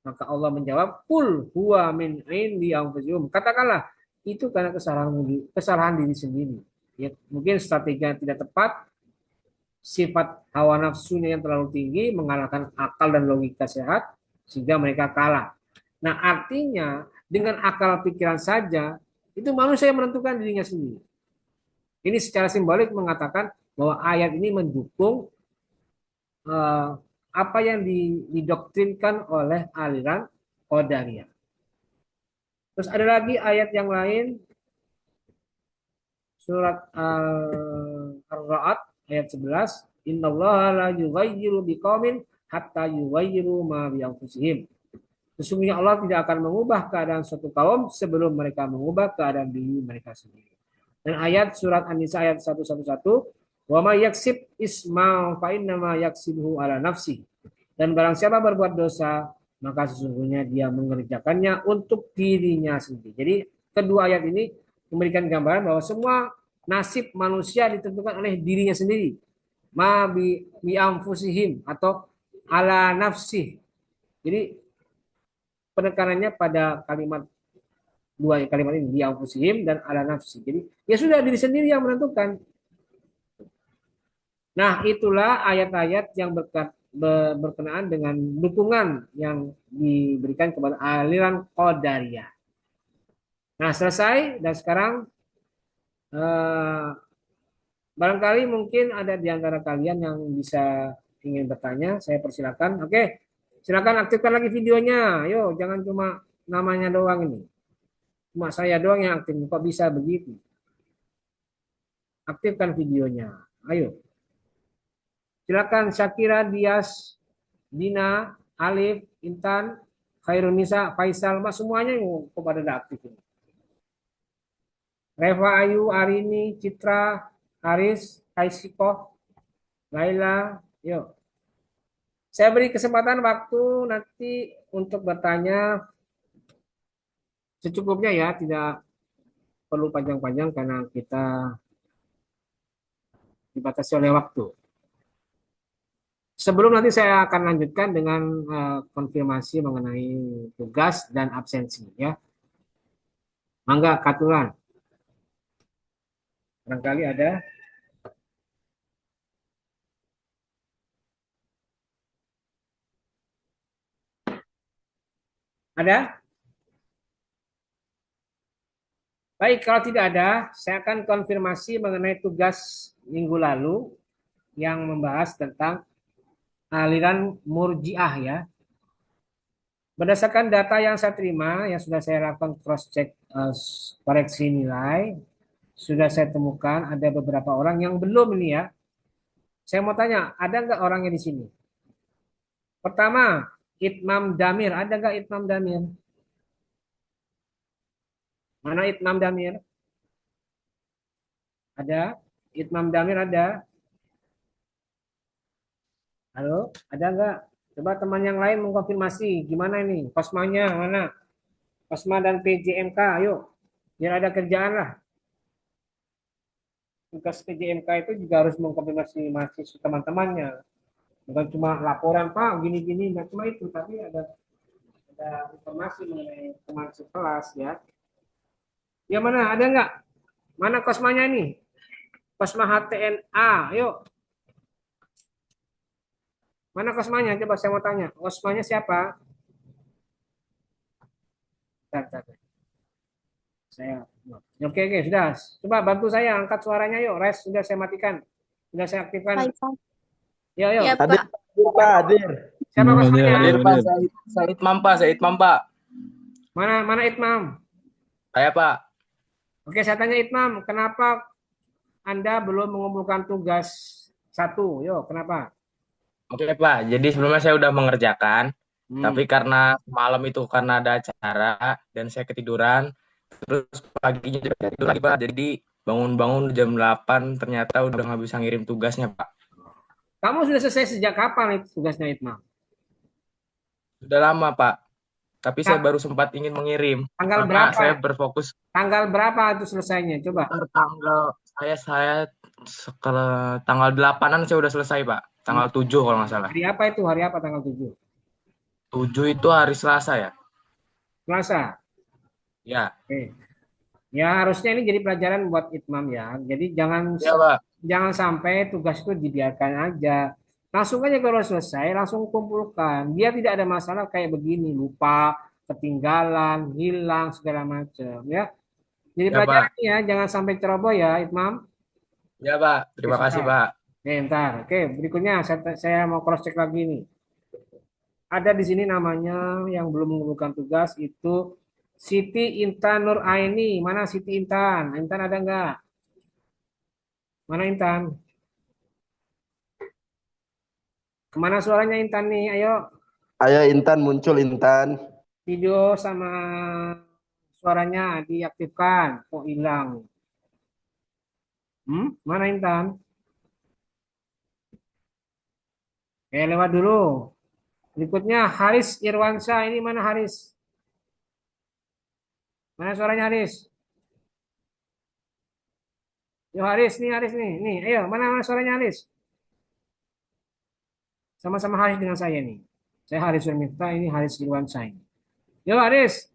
Maka Allah menjawab, "Qul huwa min indi anfusikum." Katakanlah, itu karena kesalahan diri sendiri. Ya, mungkin strateginya tidak tepat, sifat hawa nafsunya yang terlalu tinggi mengalahkan akal dan logika sehat sehingga mereka kalah. Nah, artinya dengan akal pikiran saja itu manusia yang menentukan dirinya sendiri. Ini secara simbolik mengatakan bahwa ayat ini mendukung apa yang didoktrinkan oleh aliran Qadariyah. Terus ada lagi ayat yang lain, surat Ar-Ra'd ayat 11, innallaha la yughayyiru biqaumin hatta yughayyiru ma bi anfusihim. Sesungguhnya Allah tidak akan mengubah keadaan suatu kaum sebelum mereka mengubah keadaan diri mereka sendiri. Dan ayat surat An-Nisa ayat 111, wa may yaksib isma fa innama yaksibuhu ala nafsi. Dan barang siapa berbuat dosa, maka sesungguhnya dia mengerjakannya untuk dirinya sendiri. Jadi kedua ayat ini memberikan gambaran bahwa semua nasib manusia ditentukan oleh dirinya sendiri. Ma bi anfusihim atau ala nafsih. Jadi penekanannya pada dua kalimat ini, bi anfusihim dan ala nafsi. Jadi ya sudah, diri sendiri yang menentukan. Nah, itulah ayat-ayat yang berkenaan dengan dukungan yang diberikan kepada aliran Qadariyah. Nah, selesai, dan sekarang barangkali mungkin ada di antara kalian yang bisa ingin bertanya, saya persilakan. Oke, silakan aktifkan lagi videonya. Ayo, jangan cuma namanya doang ini. Cuma saya doang yang aktif, kok bisa begitu? Aktifkan videonya. Ayo. Silakan Syakira, Dias, Dina, Alif, Intan, Khairunisa, Faisal, mas semuanya yang kepada aktif. Reva Ayu, Arini, Citra, Haris, Kaisiko, Laila, yuk. Saya beri kesempatan waktu nanti untuk bertanya secukupnya ya, tidak perlu panjang-panjang karena kita dibatasi oleh waktu. Sebelum nanti saya akan lanjutkan dengan konfirmasi mengenai tugas dan absensi ya. Mangga Katulan. Barangkali ada. Ada? Baik, kalau tidak ada, saya akan konfirmasi mengenai tugas minggu lalu yang membahas tentang aliran Murji'ah ya. Berdasarkan data yang saya terima, yang sudah saya lakukan cross check koreksi nilai, sudah saya temukan ada beberapa orang yang belum ini ya. Saya mau tanya, ada nggak orangnya di sini? Pertama, Itmam Damir, ada nggak Itmam Damir? Mana Itmam Damir? Ada? Itmam Damir ada? Halo, ada nggak? Coba teman yang lain mengkonfirmasi. Gimana ini? Kosmanya mana? Kosma dan PJMK, ayo. Biar ada kerjaan lah. Tugas PJMK itu juga harus mengkonfirmasi mahasiswa teman-temannya. Bukan cuma laporan, Pak, gini-gini. Nggak cuma itu, tapi ada ada informasi mengenai teman sekelas ya. Ya mana? Ada nggak? Mana Kosmanya ini? Kosma HTNA. Yuk. Mana Kosmanya? Coba saya mau tanya. Kosmanya siapa? Bentar, bentar. Saya. Oke, oke, sudah. Coba bantu saya angkat suaranya yuk. Res, sudah saya matikan. Sudah saya aktifkan. Pak. Yuk, yuk. Ya, Hadir, Pak. Pak, hadir. Siapa Hadir, Kosmanya? hadir. Hadir, Pak. Said Mampa, Said Mampa. Mana Itmam? Saya, Pak. Oke, saya tanya Itmam, kenapa Anda belum mengumpulkan tugas satu? Yo, kenapa? Oke, Pak. Jadi sebelumnya saya udah mengerjakan, Hmm. tapi karena malam itu karena ada acara dan saya ketiduran, terus paginya juga tidur lagi, Pak. Jadi bangun-bangun jam 8 ternyata udah nggak bisa ngirim tugasnya, Pak. Kamu sudah selesai sejak kapan itu tugasnya Itmam? Sudah lama, Pak. Tapi saya baru sempat ingin mengirim. Tanggal Karena berapa? saya berfokus Tanggal berapa itu selesainya? Coba. tanggal 8-an saya udah selesai, Pak. Tanggal 7 kalau nggak salah. Hari apa itu? Hari apa tanggal 7? 7 itu hari Selasa ya? Selasa. Ya. Oke. Ya, harusnya ini jadi pelajaran buat Itmam ya. Jadi Ya, Pak. jangan sampai tugas itu dibiarkan aja. Langsung aja kalau selesai, langsung kumpulkan. Dia tidak ada masalah kayak begini, lupa, ketinggalan, hilang, segala macam ya. Jadi Ya, pelajaran Pak. ya, jangan sampai ceroboh ya, Itmam. Ya, Pak. Terima Oke, kasih, sudah. Pak. Oke, ntar. Oke, berikutnya saya mau cross check lagi nih. Ada di sini namanya yang belum mengumpulkan tugas itu Siti Intan Nur Aini. Mana Siti Intan? Intan ada nggak? Mana Intan? Kemana suaranya Intan nih? Ayo, Ayo Intan muncul Intan. video sama suaranya diaktifkan. Kok hilang? Mana Intan? Lewat dulu. Berikutnya Haris Irwansyah. Ini mana Haris? Mana suaranya Haris? Yo Haris nih. Nih, ayo, mana suaranya Haris? Sama-sama Haris dengan saya nih. Saya Haris Wirmifta, ini Haris Irwansyah. Yo Haris,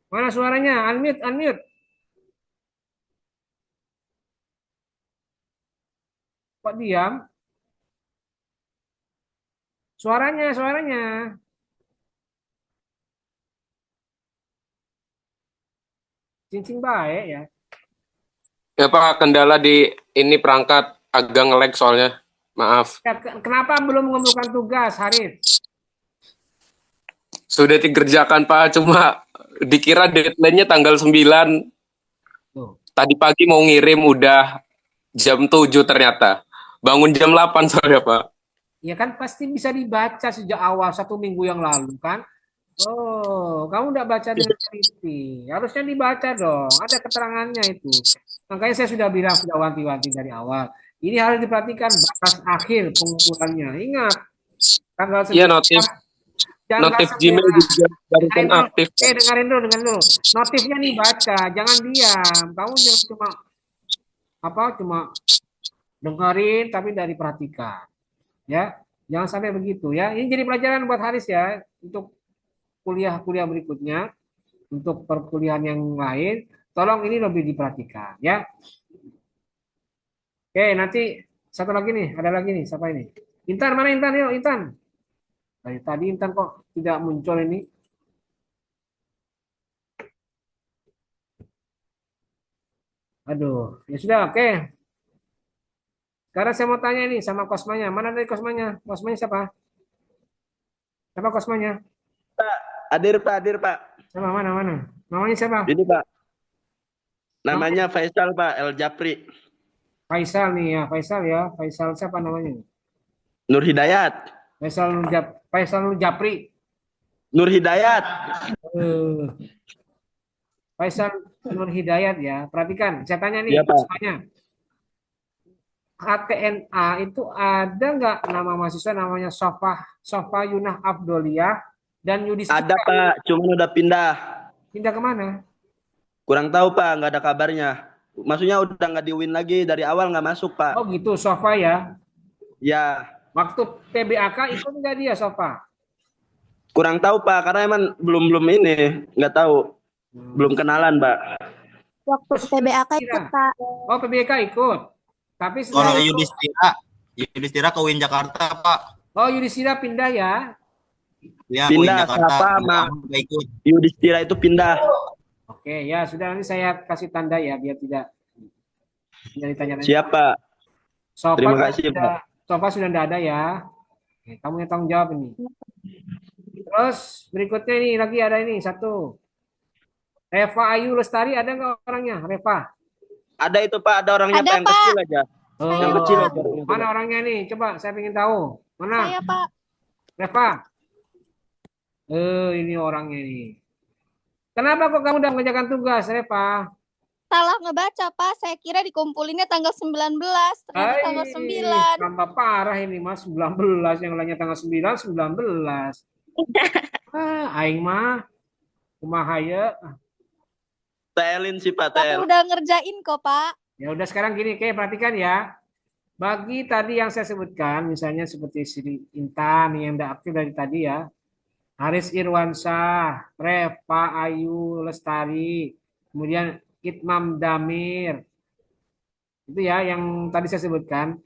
mana suaranya? Unmute. Kok diam? Suaranya. Cincin baik ya. Ya Pak, kendala di ini perangkat agak nge-lag soalnya. Maaf. Ya, kenapa belum mengumpulkan tugas, Haris? Sudah dikerjakan Pak, cuma dikira deadline-nya tanggal 9. Tuh. Tadi pagi mau ngirim udah jam 7 ternyata. Bangun jam 8 soalnya Pak. Ya kan pasti bisa dibaca sejak awal 1 minggu yang lalu kan? Oh, kamu udah baca dengan teliti. Harusnya dibaca dong. Ada keterangannya itu. Makanya saya sudah bilang, sudah wanti-wanti dari awal. Ini harus diperhatikan batas akhir pengumpulannya. Ingat, tanggal 9. Iya, notif Gmail juga barusan aktif. Dengerin dulu. Notifnya nih baca, jangan diam. Kamu jangan cuma dengerin tapi tidak diperhatikan. Ya, jangan sampai begitu ya. Ini jadi pelajaran buat Haris ya untuk kuliah-kuliah berikutnya, untuk perkuliahan yang lain. Tolong ini lebih diperhatikan ya. Oke, nanti satu lagi nih, ada lagi nih, siapa ini? Intan, mana Intan? Yuk, Intan. Tadi Intan kok tidak muncul ini? Aduh, ya sudah, oke. Sekarang saya mau tanya nih sama Kosmanya. Mana dari Kosmanya? Kosmanya siapa? Siapa Kosmanya? Hadir, Pak. Siapa, mana? Namanya siapa? Ini, Pak. Namanya Faisal, Pak, El Japri. Faisal nih ya, Faisal siapa namanya? Nur Hidayat. Faisal Nur Japri. Nur Hidayat. Faisal Nur Hidayat ya. Perhatikan, saya tanya nih, Iya, Pak. Kosmanya. HTNA itu ada nggak nama mahasiswa namanya Sofa Yunah Abdoliyah dan Yudhistira? Ada, Pak, cuma udah pindah. Pindah kemana? Kurang tahu, Pak, nggak ada kabarnya. Maksudnya udah nggak di-win lagi, dari awal nggak masuk, Pak. Oh gitu, Sofa ya. Ya, Waktu PBAK ikut nggak dia Sofa? Kurang tahu Pak, karena emang belum ini, nggak tahu, belum kenalan Pak. Waktu PBAK ikut, Pak. Oh, PBK ikut. Tapi Kalau setelah itu, Yudhistira ke UIN Jakarta, Pak. oh Yudhistira pindah ya. Ya, UIN Pindah Jakarta. siapa sama Kamu nggak ikut. Yudhistira itu pindah. Oke, ya sudah nanti saya kasih tanda ya biar tidak ditanya lagi. Siapa? Sofa Terima kan kasih, sudah, Sofa sudah tidak ada ya. Oke, kamu yang tanggung jawab ini. Terus berikutnya ini lagi ada ini satu. Reva Ayu Lestari ada nggak orangnya? Reva. Ada itu Pak, ada orangnya Ada, Pak yang Pak. kecil aja. Oh, Yang kecil aja. mana orangnya nih? Coba saya ingin tahu. Mana? Saya, Pak. Reva. Ini orangnya nih. Kenapa kok kamu udah mengerjakan tugas, Reva? Salah ngebaca, Pak. Saya kira dikumpulinnya tanggal 19. Ternyata tanggal 9. Tambah parah ini Mas, 19 yang lainnya tanggal 9, 19. Aing mah kumaha ya. Telin sih Pak, Tapi Tel. udah ngerjain kok, Pak. Ya udah sekarang gini, kayak perhatikan ya. Bagi tadi yang saya sebutkan, misalnya seperti Sri Intan yang udah aktif dari tadi ya. Haris Irwansyah, Reva Ayu Lestari, kemudian Itmam Damir. Itu ya yang tadi saya sebutkan.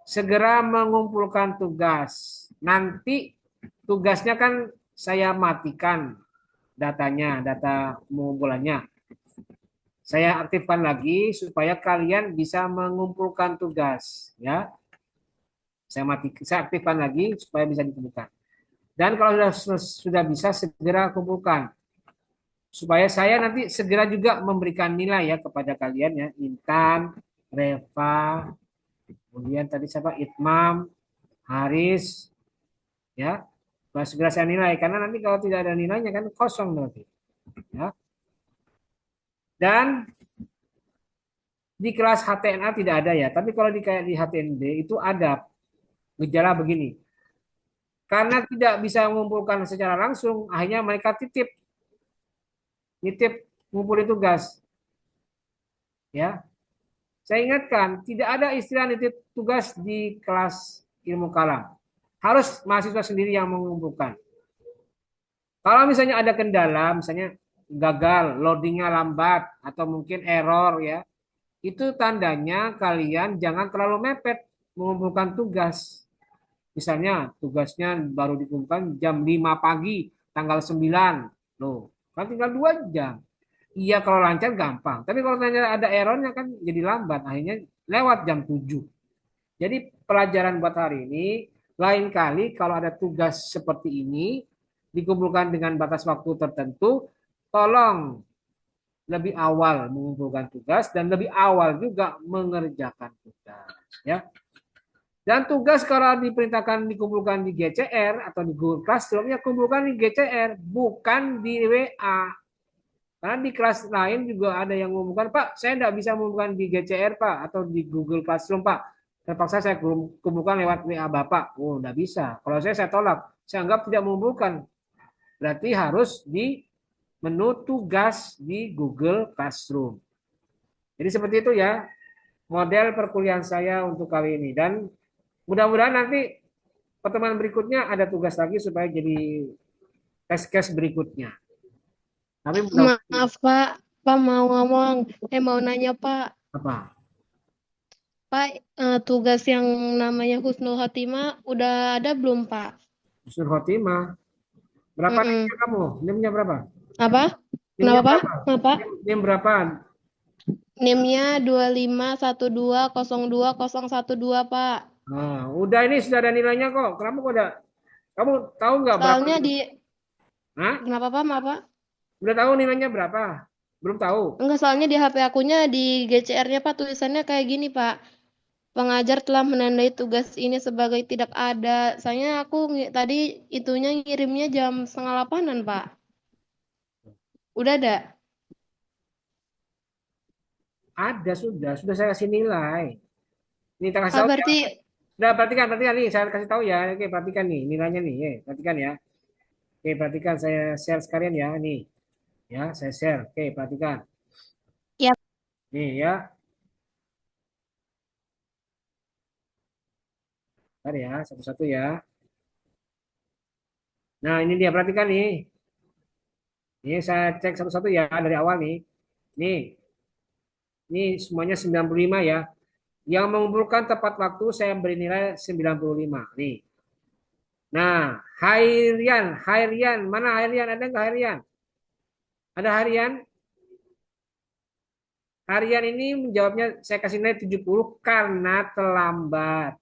Segera mengumpulkan tugas. Nanti tugasnya kan saya matikan datanya, data pengumpulannya. Saya aktifkan lagi supaya kalian bisa mengumpulkan tugas, ya. Saya aktifkan lagi supaya bisa ditemukan. Dan kalau sudah bisa segera kumpulkan. Supaya saya nanti segera juga memberikan nilai ya kepada kalian ya. Intan, Reva, kemudian tadi siapa? Itmam, Haris, ya. Segera saya nilai karena nanti kalau tidak ada nilainya kan kosong nanti. Ya. Dan di kelas HTNA tidak ada ya, tapi kalau kayak di HTND itu ada gejala begini. Karena tidak bisa mengumpulkan secara langsung, akhirnya mereka nitip ngumpulin tugas. Ya. Saya ingatkan, tidak ada istilah nitip tugas di kelas ilmu kalam. Harus mahasiswa sendiri yang mengumpulkan. Kalau misalnya ada kendala, misalnya gagal, loadingnya lambat, atau mungkin error ya, itu tandanya kalian jangan terlalu mepet mengumpulkan tugas. Misalnya tugasnya baru dikumpulkan jam 5 pagi, tanggal 9. Loh, kan tinggal 2 jam. Iya kalau lancar gampang, tapi kalau ternyata ada errornya kan jadi lambat, akhirnya lewat jam 7. Jadi pelajaran buat hari ini, lain kali kalau ada tugas seperti ini, dikumpulkan dengan batas waktu tertentu, tolong lebih awal mengumpulkan tugas dan lebih awal juga mengerjakan tugas ya. Dan tugas kalau diperintahkan dikumpulkan di GCR atau di Google Classroom ya kumpulkan di GCR bukan di WA. Karena di kelas lain juga ada yang mengumpulkan, Pak, saya tidak bisa mengumpulkan di GCR, Pak, atau di Google Classroom, Pak. Terpaksa saya kumpulkan lewat WA Bapak. Oh, tidak bisa. Kalau saya tolak. Saya anggap tidak mengumpulkan. Berarti harus di menu tugas di Google Classroom. Jadi seperti itu ya model perkuliahan saya untuk kali ini. Dan mudah-mudahan nanti pertemuan berikutnya ada tugas lagi supaya jadi test case berikutnya. Tapi Maaf Pak, Pak mau ngomong, mau nanya Pak. Apa? Pak, tugas yang namanya Husnul Khotimah udah ada belum Pak? Husnul Khotimah. Berapa NIM-nya kamu? NIM-nya berapa? Apa? Kenapa Pak? Kenapa? NIM berapa? NIM-nya 251202012 Pak. Nah, udah ini sudah ada nilainya kok. Kenapa kok ada? Kamu tahu nggak berapa? Soalnya di... Hah? Kenapa Pak? Maaf Pak? Udah tahu nilainya berapa? Belum tahu? Enggak, soalnya di HP akunya di GCR-nya Pak tulisannya kayak gini Pak. Pengajar telah menandai tugas ini sebagai tidak ada. Soalnya aku tadi itunya ngirimnya jam 7:30 Pak. Udah ada? Ada sudah saya kasih nilai. Ini kita kasih tahu. Berarti Ya. Udah perhatikan nih, saya kasih tahu ya. Oke, perhatikan nih nilainya nih, perhatikan ya. Oke, perhatikan saya share sekalian ya, nih. Ya, saya share. Oke, perhatikan. Ya. Nih ya. Bentar ya, satu-satu ya. Nah, ini dia, perhatikan nih. Ini saya cek satu-satu ya dari awal nih. Nih, ini semuanya 95 ya. Yang mengumpulkan tepat waktu saya beri nilai 95. Nih. Nah, Hairian, mana Hairian? Ada nggak Hairian? Ada Harian? Harian ini menjawabnya saya kasih nilai 70 karena terlambat.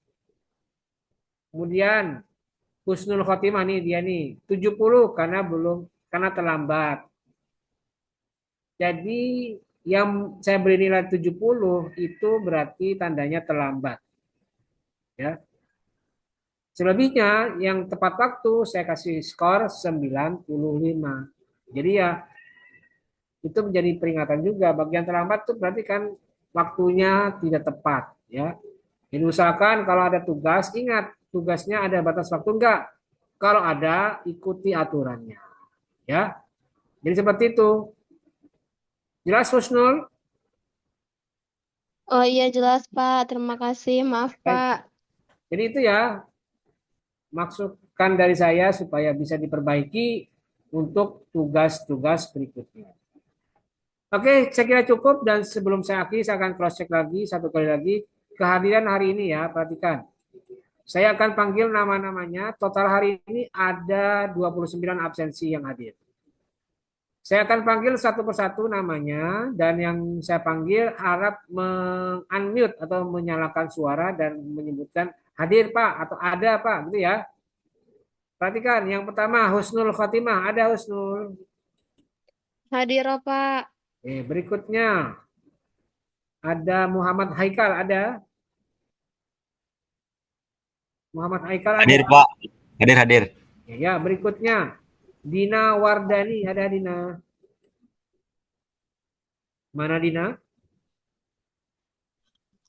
Kemudian Husnul Khotimah nih dia nih 70 karena terlambat. Jadi yang saya beri nilai 70 itu berarti tandanya terlambat. Ya. Selebihnya yang tepat waktu saya kasih skor 95. Jadi ya itu menjadi peringatan juga. Bagian terlambat itu berarti kan waktunya tidak tepat. Ya. Jadi usahakan kalau ada tugas, ingat tugasnya ada batas waktu enggak? Kalau ada, ikuti aturannya. Ya. Jadi seperti itu. Jelas Husnul? Oh iya jelas Pak, terima kasih. Maaf Pak. Jadi itu ya maksudkan dari saya supaya bisa diperbaiki untuk tugas-tugas berikutnya. Oke, saya kira cukup dan sebelum saya akhiri saya akan cross check lagi satu kali lagi kehadiran hari ini ya, perhatikan. Saya akan panggil nama-namanya. Total hari ini ada 29 absensi yang hadir. Saya akan panggil satu persatu namanya dan yang saya panggil harap unmute atau menyalakan suara dan menyebutkan hadir Pak atau ada Pak, gitu ya. Perhatikan, yang pertama Husnul Khotimah, ada Husnul. Hadir Pak. Berikutnya ada Muhammad Haikal, ada. Muhammad Haikal ada. Hadir, Pak. Hadir. Ya, berikutnya Dina Wardani, ada Dina. Mana Dina?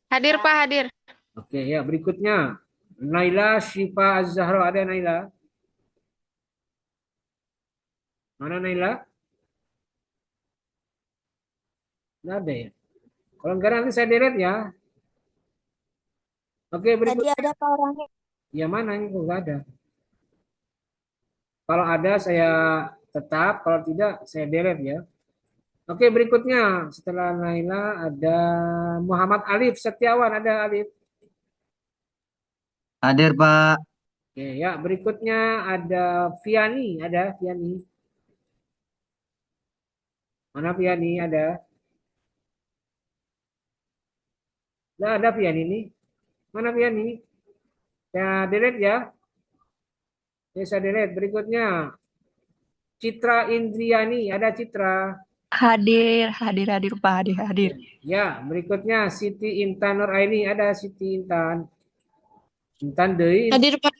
Hadir Pak, hadir. Oke, ya, berikutnya Naila Syifa Az-Zahra, ada Naila. Mana Naila? Nggak ada ya. Kalau enggak nanti saya delete ya. Oke, Tadi berikutnya. ada Pak orangnya. Ya mana ini kok nggak ada. Kalau ada saya tetap, kalau tidak saya delete ya. Oke, berikutnya setelah Naila ada Muhammad Alif Setiawan, ada Alif. Hadir, Pak. Oke, ya, berikutnya ada Viani, ada Viani. Mana Viani ada? Nggak ada Viani ini. Mana Viani? Saya delete ya. Saya delete. Berikutnya Citra Indriani, ada Citra. Hadir Pak, hadir. Ya, berikutnya Siti Intan Nuraini, ada Siti Intan. Intan Deui. Hadir Pak.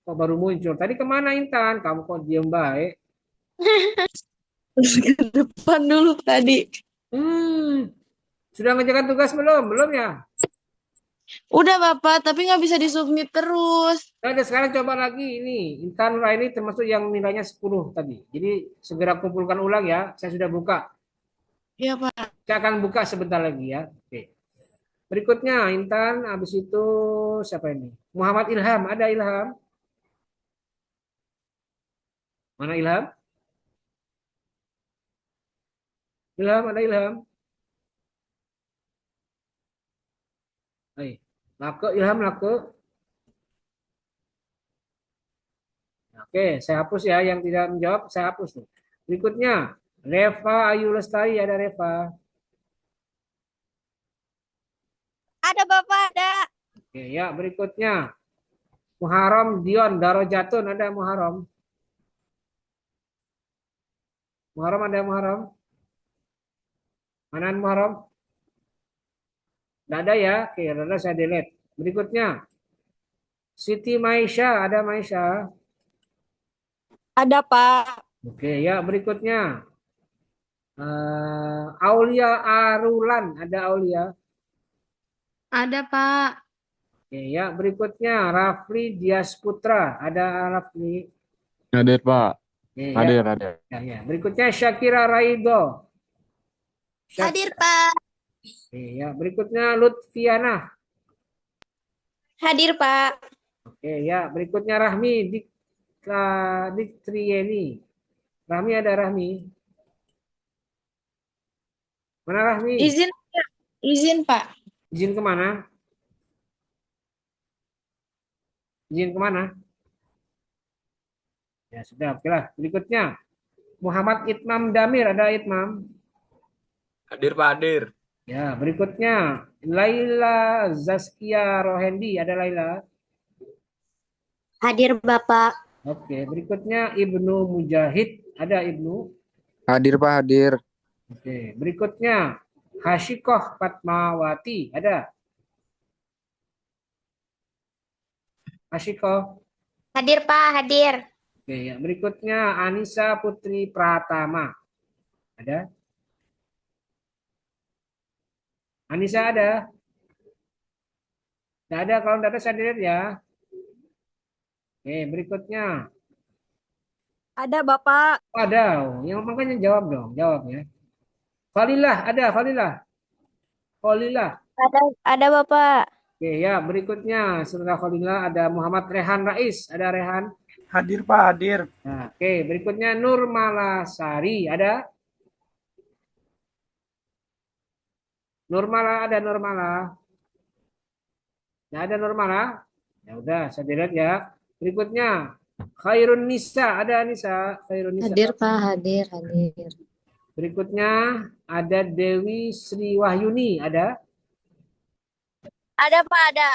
Kok baru muncul? Tadi kemana Intan? Kamu kok diem baik? Ke depan dulu tadi. Sudah ngerjakan tugas belum? Belum ya? Udah Bapak, tapi nggak bisa disubmit terus. Nah, sekarang coba lagi ini. Intan Nuraini termasuk yang nilainya 10 tadi. Jadi segera kumpulkan ulang ya. Saya sudah buka. Iya Pak. Saya akan buka sebentar lagi ya. Oke. Berikutnya Intan, habis itu siapa ini? Muhammad Ilham, ada Ilham? Mana Ilham? Ilham, ada Ilham? Hai. Lake, Ilham Lake. Oke, saya hapus ya. Yang tidak menjawab, saya hapus nih. Berikutnya, Reva Ayu Lestari, ada Reva. Ada Bapak, ada. Oke, ya, berikutnya. Muharram Dion Darojatun, ada Muharram. Muharram ada Muharram? Mana Muharram? Tidak ada ya? Oke, ada saya delete. Berikutnya. Siti Maisha, ada Maisha? Ada Pak. Oke, ya, berikutnya. Aulia Arulan, ada Aulia? Ada Pak. Oke, ya, berikutnya Rafli Dias Putra, ada Rafli? Hadir, Pak. Oke, Hadir. Ya. Berikutnya Syakira Raido. Hadir Pak. Oke, ya, berikutnya Lutfiana. Hadir Pak. Oke, ya, berikutnya Rahmi Diktrieni. Rahmi ada Rahmi. Mana Rahmi? Izin Pak. Izin kemana? Izin kemana? Ya sudah, oke lah. Berikutnya. Muhammad Itmam Damir, ada Itmam. Hadir Pak, hadir. Ya, berikutnya. Laila Zaskia Rohendi, ada Laila. Hadir Bapak. Oke, berikutnya Ibnu Mujahid, ada Ibnu. Hadir Pak, hadir. Oke, berikutnya Hashikoh Fatmawati, ada. Hashikoh. Hadir Pak, hadir. Oke, ya. Berikutnya Anissa Putri Pratama, ada. Anissa ada? Tidak ada, kalau tidak ada saya lihat ya. Oke, berikutnya. Ada Bapak. Ada, yang makanya jawab dong, jawab ya. Falilah, ada Falilah. Falilah. Ada Bapak. Oke ya, berikutnya setelah Falilah ada Muhammad Rehan Rais, ada Rehan. Hadir Pak, hadir. Nah, oke, berikutnya Nur Malasari, ada? Nurmala, ada Nurmala. Nggak ada Nurmala? Ya udah, saya lihat ya. Berikutnya Khairun Nisa, ada Nisa? Khairun Nisa. Hadir Pak, hadir. Berikutnya ada Dewi Sri Wahyuni, ada? Ada Pak, ada.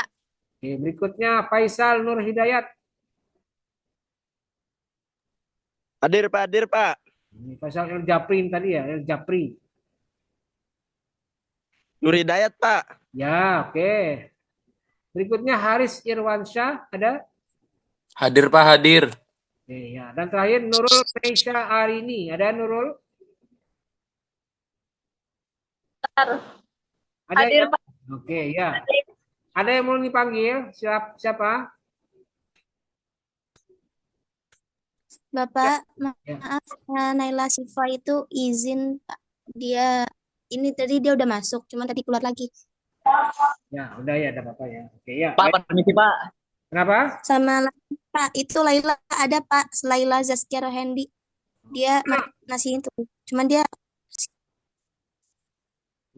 Oke, berikutnya Faisal Nur Hidayat. Hadir Pak, hadir Pak. Ini Faisal El Japrin tadi ya, El Japri. Nur Hidayat Pak. Ya, oke. Berikutnya Haris Irwansyah, ada? Hadir Pak, hadir. Oke, ya. Dan terakhir Nurul Meisha Arini, ada Nurul? Ada Hadir, ya? Oke, ya. Ada yang mau dipanggil? Siapa? Bapak, Ya. maaf, Naila Sifa itu izin Pak. Ini tadi dia udah masuk, cuman tadi keluar lagi. Ya, udah ya, ada apa-apa ya. Oke, ya. Pak, Baik. permisi Pak. Kenapa? Sama Pak, itu Laila ada Pak, Laila Zaskia Rohendi. Dia nasi itu, cuman dia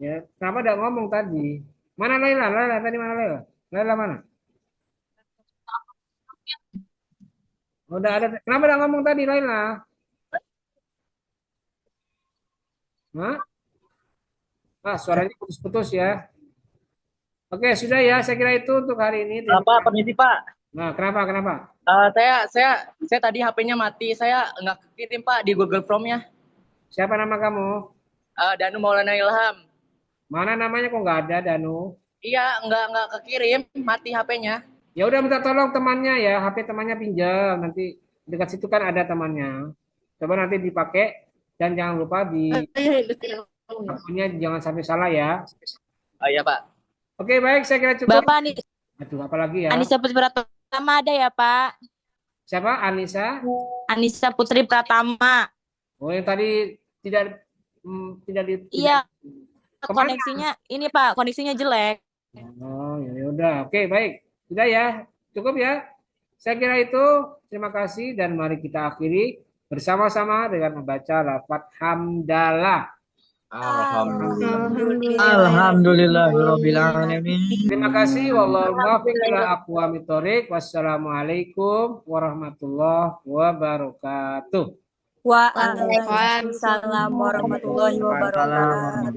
Ya, kenapa tidak ngomong tadi? Mana Laila? Laila tadi mana Laila? Laila mana? Udah ada. Kenapa tidak ngomong tadi Laila? Hah? Ah, suaranya putus-putus ya. Oke, sudah ya. Saya kira itu untuk hari ini. Pak, permisi Pak. Nah, kenapa? Saya tadi HP-nya mati. Saya nggak kekirim Pak di Google Chrome-nya. Siapa nama kamu? Danu Maulana Ilham. Mana namanya kok nggak ada, Danu? Iya, nggak kekirim, mati HP-nya. Ya udah minta tolong temannya ya, HP temannya pinjam. Nanti dekat situ kan ada temannya. Coba nanti dipakai dan jangan lupa di akunnya jangan sampai salah ya. Iya Pak. Oke, baik, saya kira cukup. Bapak nih, Aduh, apa lagi ya? Anissa Putri Pratama ada ya Pak? Siapa? Anissa? Anissa Putri Pratama. Oh, yang tadi tidak Iya, Kemana? koneksinya jelek. Oh, ya udah. Oke, baik. Sudah ya. Cukup ya. Saya kira itu. Terima kasih dan mari kita akhiri bersama-sama dengan membaca lafaz hamdalah. Alhamdulillahirabbil alamin. Terima kasih. Wallahul muwaffiq ila aqwamit thoriq. Wassalamualaikum warahmatullahi wabarakatuh. Waalaikumsalam warahmatullahi wabarakatuh.